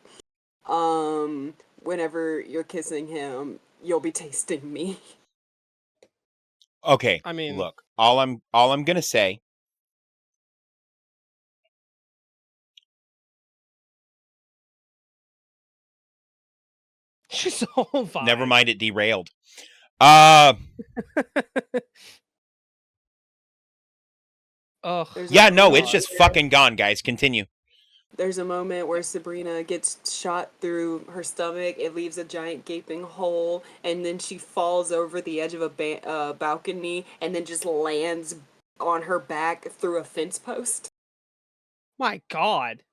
whenever you're kissing him, you'll be tasting me. Okay, I mean, look, all I'm gonna say. She's so fine. Never mind, it derailed. Yeah, no, it's just fucking gone, guys. Continue. There's a moment where Sabrina gets shot through her stomach. It leaves a giant gaping hole, and then she falls over the edge of a balcony, and then just lands on her back through a fence post. My God.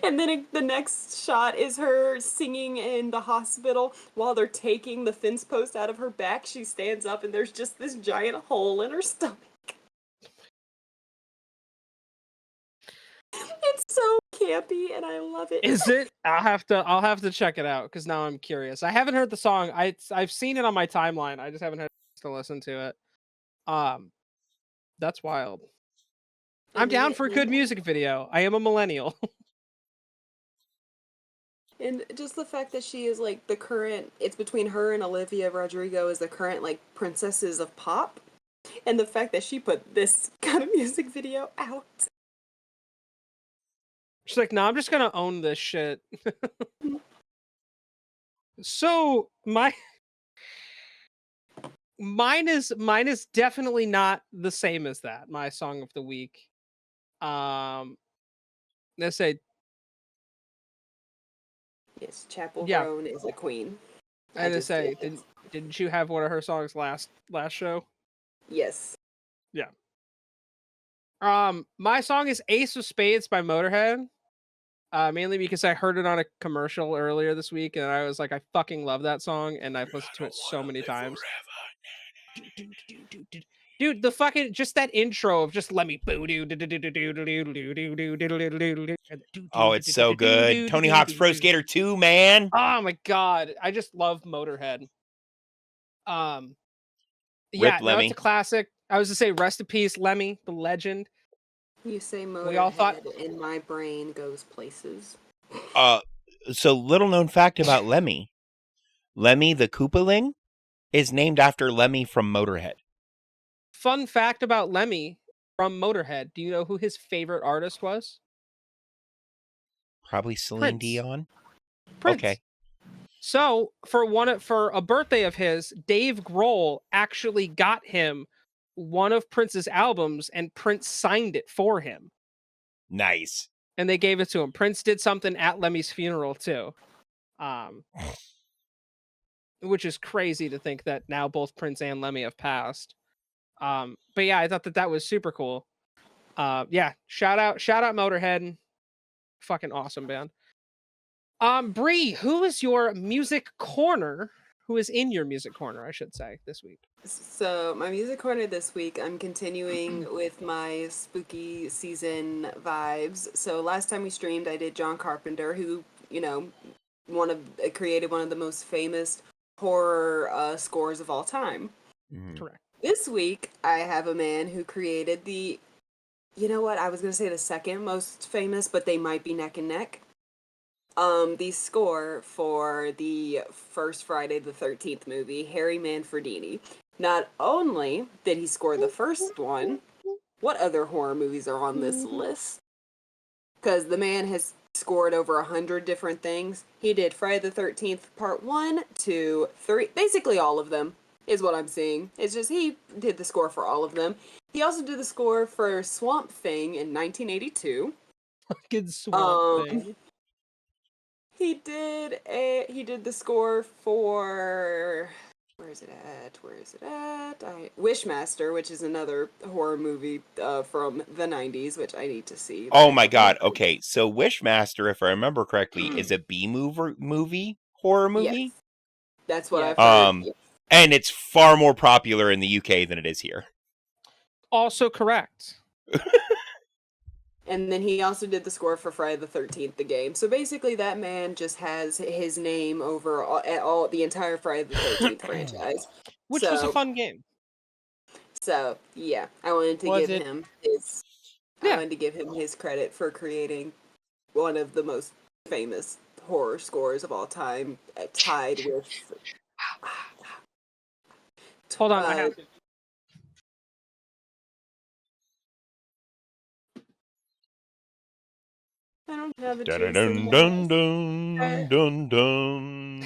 And then the next shot is her singing in the hospital while they're taking the fence post out of her back. She stands up, and there's just this giant hole in her stomach. It's so campy, and I love it. Is it? I'll have to check it out because now I'm curious. I haven't heard the song. I've seen it on my timeline. I just haven't had to listen to it. That's wild. I'm down for a good music video. I am a millennial. And just the fact that she is like the current, it's between her and Olivia Rodrigo as the current like princesses of pop. And the fact that she put this kind of music video out. She's like, no, I'm just gonna own this shit. So mine is definitely not the same as that. My song of the week. Let's say. Yes, Chapel Yeah. Roan is a queen. I just say, didn't you have one of her songs last show? Yes. Yeah. My song is Ace of Spades by Motorhead. Mainly because I heard it on a commercial earlier this week, and I was like, I fucking love that song, and I've listened to it so many times. Dude, the fucking just that intro of just let me boo doo. Oh, it's so good. Tony Hawk's Pro Skater 2, man. Oh my god, I just love Motorhead. Yeah, no, it's a classic. I was to say, rest in peace, Lemmy, the legend. You say Motorhead, we all thought, and my brain goes places. So little known fact about Lemmy. Lemmy the Koopaling is named after Lemmy from Motorhead. Fun fact about Lemmy from Motorhead. Do you know who his favorite artist was? Probably Celine Prince. Dion. Prince. Okay. So for a birthday of his, Dave Grohl actually got him one of Prince's albums, and Prince signed it for him. Nice. And they gave it to him. Prince did something at Lemmy's funeral too. Which is crazy to think that now both Prince and Lemmy have passed. But yeah, I thought that was super cool. Yeah, shout out Motorhead. Fucking awesome band. Bree, who is your music corner? Who is in your music corner, I should say, this week? So my music corner this week, I'm continuing with my spooky season vibes. So last time we streamed, I did John Carpenter, who, created one of the most famous horror scores of all time. Correct. This week, I have a man who created the second most famous, but they might be neck and neck. The score for the first Friday the 13th movie, Harry Manfredini. Not only did he score the first one, what other horror movies are on this list? Because the man has scored over 100 different things. He did Friday the 13th Part 1, 2, 3, basically all of them is what I'm seeing. It's just he did the score for all of them. He also did the score for Swamp Thing in 1982. Fucking Swamp Thing. He did the score for where is it at? Wishmaster, which is another horror movie from the 90s, which I need to see. Oh my god. Okay, so Wishmaster, if I remember correctly, is a B-movie horror movie. Yes. That's what I've heard. Yes. And it's far more popular in the UK than it is here. Also correct. And then he also did the score for Friday the 13th, the game. So basically, that man just has his name over all the entire Friday the 13th franchise, which was a fun game. So yeah, I wanted to give him his. I wanted to give him his credit for creating one of the most famous horror scores of all time, tied with. Hold on, I have to. I don't have a Dun dun dun dun dun dun dun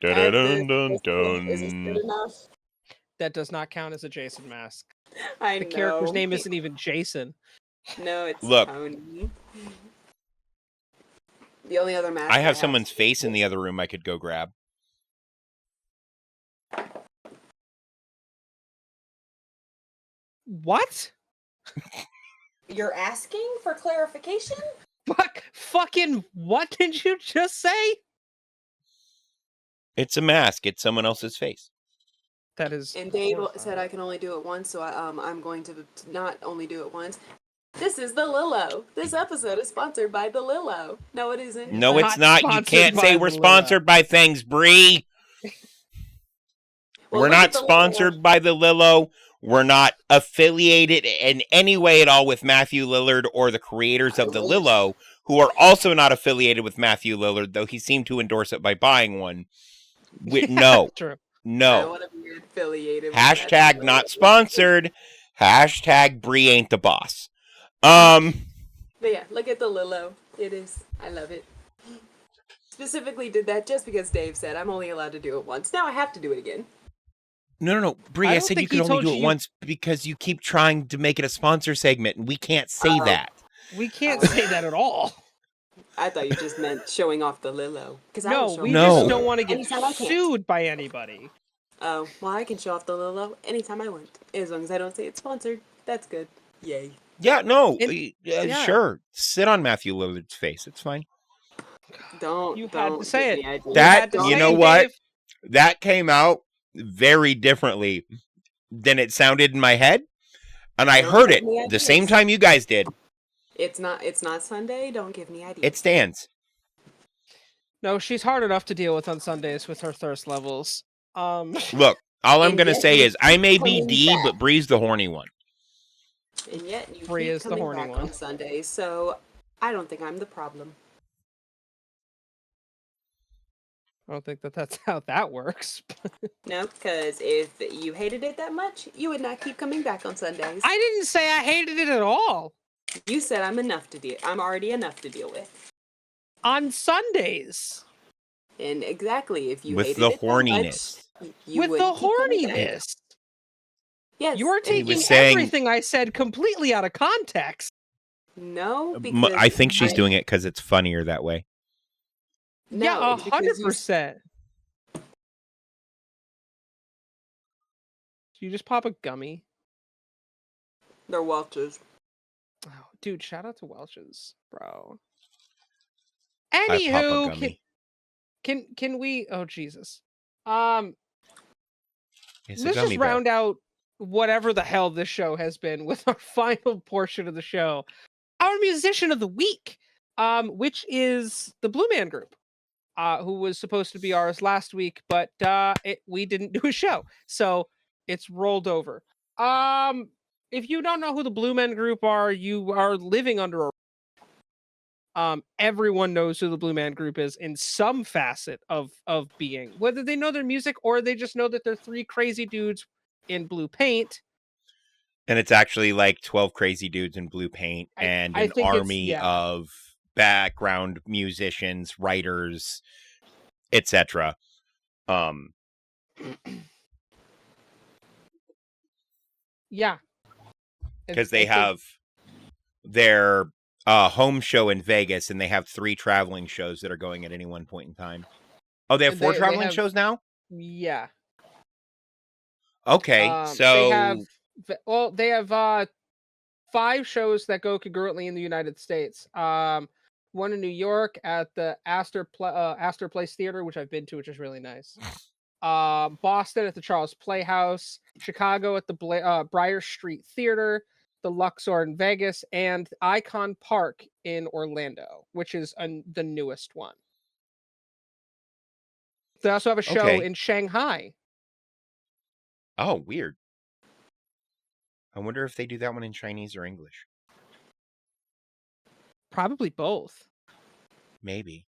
dun dun dun. Is this good enough? That does not count as a Jason mask. I know. The character's name isn't even Jason. No, it's Look. Tony. The only other mask I have someone's face in the other room I could go grab. What? You're asking for clarification? Fucking what did you just say? It's a mask. It's someone else's face. That is. And Dave said I can only do it once, so I'm going to not only do it once. This is the Lillo. This episode is sponsored by the Lillo. No, it isn't. No, it's not. You can't say we're sponsored by things, Bree. We're not sponsored by the Lillo. We're not affiliated in any way at all with Matthew Lillard or the creators of the Lillo, who are also not affiliated with Matthew Lillard, though he seemed to endorse it by buying one. No. True. No. I don't want to be affiliated with Hashtag not sponsored. Hashtag Bree ain't the boss. But yeah, look at the Lillo. It is. I love it. Specifically did that just because Dave said I'm only allowed to do it once. Now I have to do it again. No. Bree, I said you could only do it once because you keep trying to make it a sponsor segment, and we can't say that. We can't say that at all. I thought you just meant showing off the Lilo. No, we just don't want to get sued by anybody. Oh, well, I can show off the Lilo anytime I want. As long as I don't say it's sponsored. That's good. Yay. Yeah, no, sure. Sit on Matthew Lillard's face. It's fine. You had to say it. That, you know what? That came out very differently than it sounded in my head. And I heard it the same time you guys did. It's not Sunday. Don't give me ideas. It stands. No, she's hard enough to deal with on Sundays with her thirst levels. Look, all I'm going to say is I may be D, but Bree's the horny one. And yet you Bree keep is the coming horny back one. on Sundays, so I don't think I'm the problem. I don't think that's how that works. No, because if you hated it that much, you would not keep coming back on Sundays. I didn't say I hated it at all. You said I'm already enough to deal with. On Sundays. And exactly, if you with hated the it horniness. That much, you with would the keep coming back. horniness. Yes. You're taking saying- everything I said completely out of context. No, because I think she's doing it because it's funnier that way. No, yeah, it's because 100%. You just pop a gummy. They're Welch's. Oh, dude, shout out to Welch's, bro. I pop a Anywho, gummy. can we? Oh Jesus. It's a Let's gummy just bear. round out whatever the hell this show has been with our final portion of the show. Our musician of the week, which is the Blue Man Group, who was supposed to be ours last week, but we didn't do a show, so it's rolled over. If you don't know who the Blue Man Group are, you are living under a everyone knows who the Blue Man Group is in some facet of being, whether they know their music or they just know that they're three crazy dudes in blue paint. And it's actually like 12 crazy dudes in blue paint and an army of background musicians, writers, etc. Yeah. Because they have their home show in Vegas, and they have 3 traveling shows that are going at any one point in time. Oh, they have 4 traveling shows now? Yeah. Okay, so... They have 5 shows that go congruently in the United States. One in New York at the Astor Place Theater, which I've been to, which is really nice. Boston at the Charles Playhouse, Chicago at the Briar Street Theater, the Luxor in Vegas, and Icon Park in Orlando, which is the newest one. They also have a show in Shanghai. Oh, weird. I wonder if they do that one in Chinese or English. Probably both. Maybe.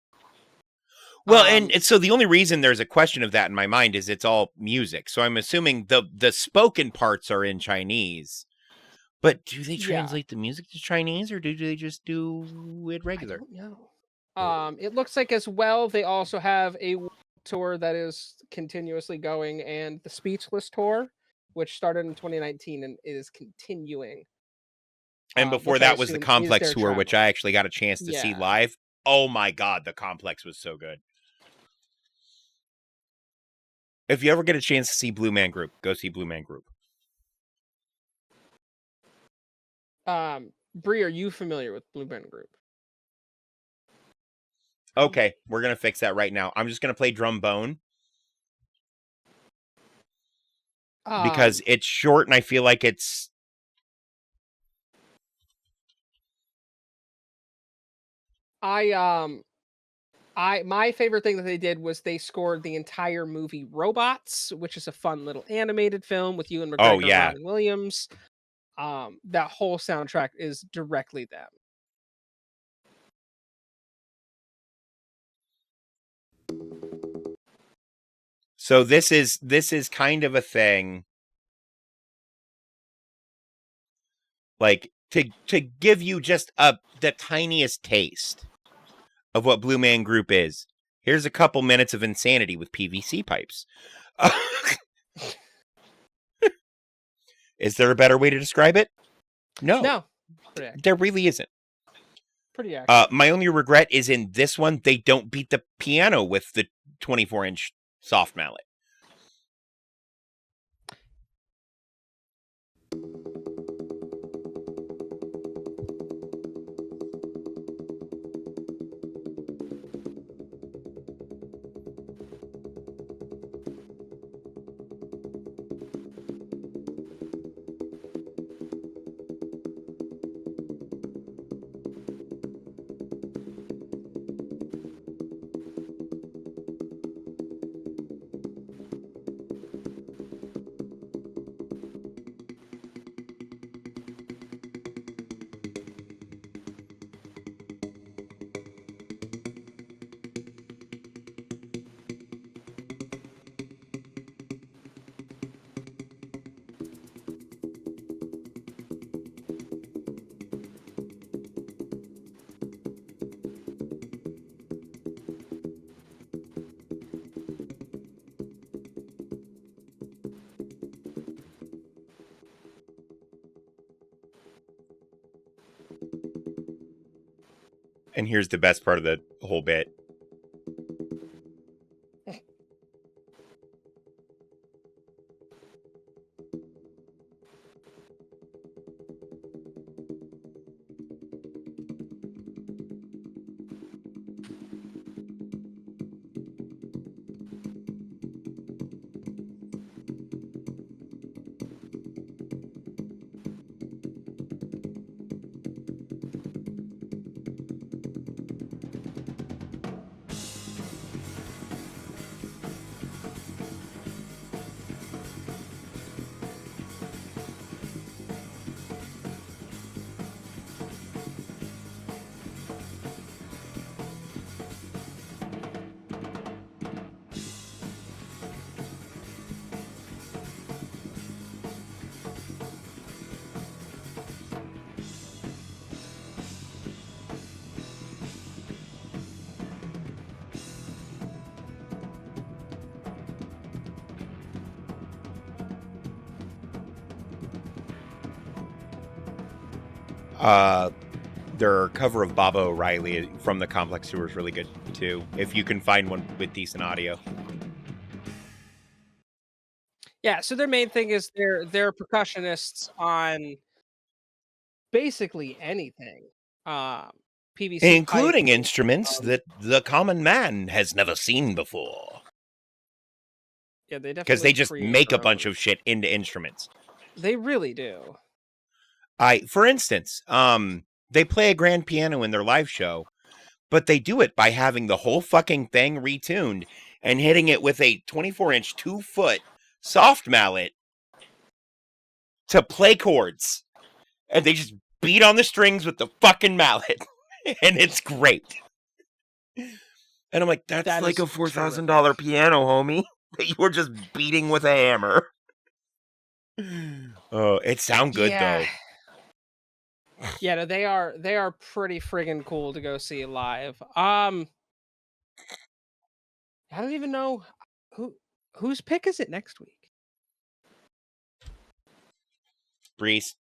Well, and so the only reason there's a question of that in my mind is it's all music. So I'm assuming the spoken parts are in Chinese. But do they translate the music to Chinese, or do they just do it regular? I don't know. It looks like as well they also have a tour that is continuously going, and the Speechless tour, which started in 2019 and is continuing. And before that was the Complex tour, which I actually got a chance to see live. Oh my God, the Complex was so good. If you ever get a chance to see Blue Man Group, go see Blue Man Group. Bree, are you familiar with Blue Man Group? Okay, we're going to fix that right now. I'm just going to play Drumbone. Because it's short and I feel like it's... My favorite thing that they did was they scored the entire movie Robots, which is a fun little animated film with Ewan McGregor and Robin Williams. That whole soundtrack is directly them. So this is kind of a thing, like to give you just the tiniest taste of what Blue Man Group is. Here's a couple minutes of insanity with PVC pipes. Is there a better way to describe it? No. There really isn't. Pretty accurate. My only regret is in this one, they don't beat the piano with the 24-inch soft mallet. And here's the best part of the whole bit. Their cover of Baba O'Reilly from the Complex Tour is really good too, if you can find one with decent audio. Yeah, so their main thing is they're percussionists on basically anything. PVC, including instruments that the common man has never seen before. Yeah, they definitely, because they just make a bunch of shit into instruments. They really do. For instance, they play a grand piano in their live show, but they do it by having the whole fucking thing retuned and hitting it with a 24-inch 2-foot soft mallet to play chords. And they just beat on the strings with the fucking mallet. And it's great. And I'm like, that's like a $4,000 piano, homie, that you were just beating with a hammer. Oh, it sounds good though. Yeah, no, they are pretty friggin' cool to go see live. I don't even know whose pick is it next week. Breeze.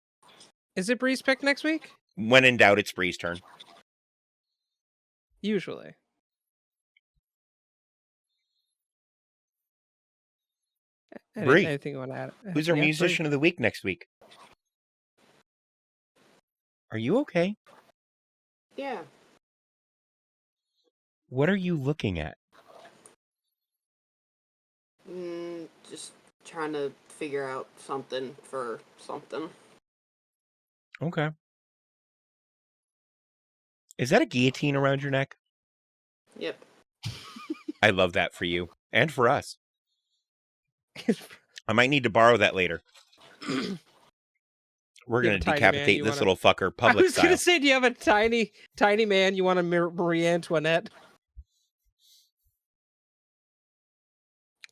Is it Bree's pick next week? When in doubt, it's Bree's turn. Usually. Bree, anything you want to add? Who's our musician of the week next week? Are you okay? Yeah. What are you looking at? Just trying to figure out something for something. Okay. Is that a guillotine around your neck? Yep. I love that for you and for us. I might need to borrow that later. We're going to decapitate this little fucker public I was style. going to say, do you have a tiny man you want to Marie Antoinette?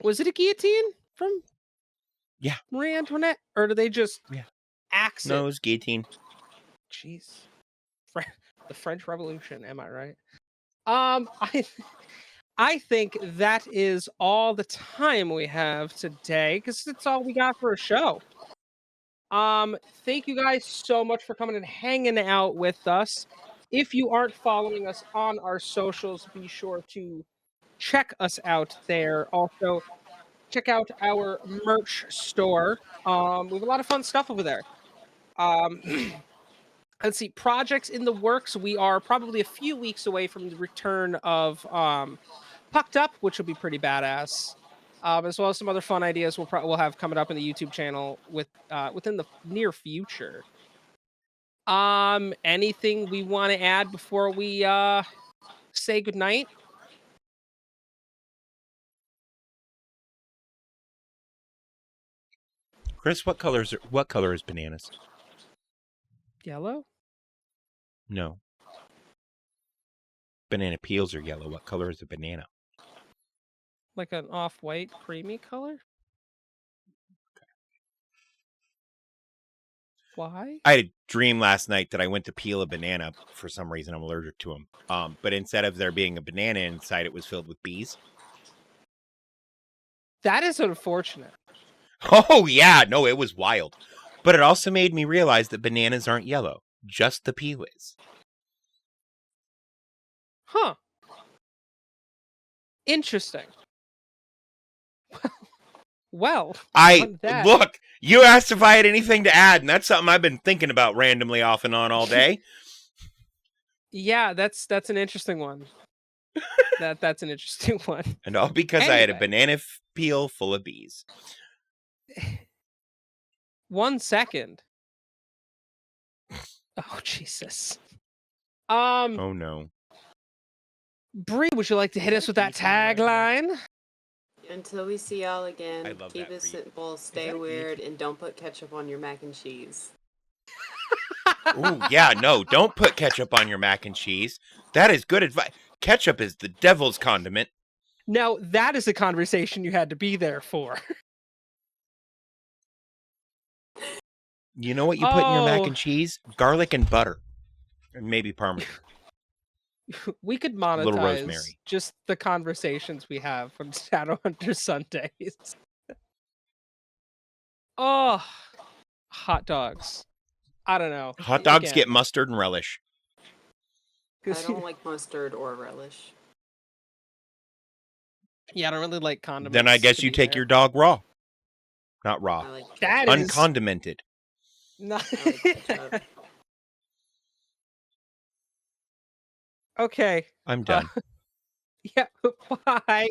Was it a guillotine from Marie Antoinette? Or do they just axe it? No, it was guillotine. Jeez. The French Revolution, am I right? I think that is all the time we have today, because that's all we got for a show. Thank you guys so much for coming and hanging out with us. If you aren't following us on our socials, be sure to check us out there. Also, check out our merch store. We have a lot of fun stuff over there. Let's see, projects in the works. We are probably a few weeks away from the return of Pucked Up, which will be pretty badass. As well as some other fun ideas we'll have coming up in the YouTube channel within the near future. Anything we want to add before we say goodnight? Chris, what color is bananas? Yellow? No. Banana peels are yellow. What color is a banana? Like an off-white creamy color? Why? I had a dream last night that I went to peel a banana. For some reason, I'm allergic to them. But instead of there being a banana inside, it was filled with bees. That is unfortunate. Oh, yeah. No, it was wild. But it also made me realize that bananas aren't yellow. Just the peel is. Huh. Interesting. Well, look, you asked if I had anything to add, and that's something I've been thinking about randomly off and on all day. Yeah, that's an interesting one. That's an interesting one. And all because I had a banana peel full of bees. 1 second. Oh, Jesus. Oh, no. Bree, would you like to hit us with that tagline? Until we see y'all again, I love keep that it for you. simple, stay weird, and don't put ketchup on your mac and cheese. Ooh, yeah, no, don't put ketchup on your mac and cheese. That is good advice. Ketchup is the devil's condiment. Now, that is a conversation you had to be there for. You know what you put in your mac and cheese? Garlic and butter. And maybe Parmesan. We could Little monetize rosemary. just the conversations we have on Shadowhunter Sundays. Oh, hot dogs. I don't know. Hot dogs get mustard and relish. I don't like mustard or relish. Yeah, I don't really like condiments. Then I guess you take your dog raw. Not raw. That is uncondimented. No. Okay. I'm done. Yeah, bye.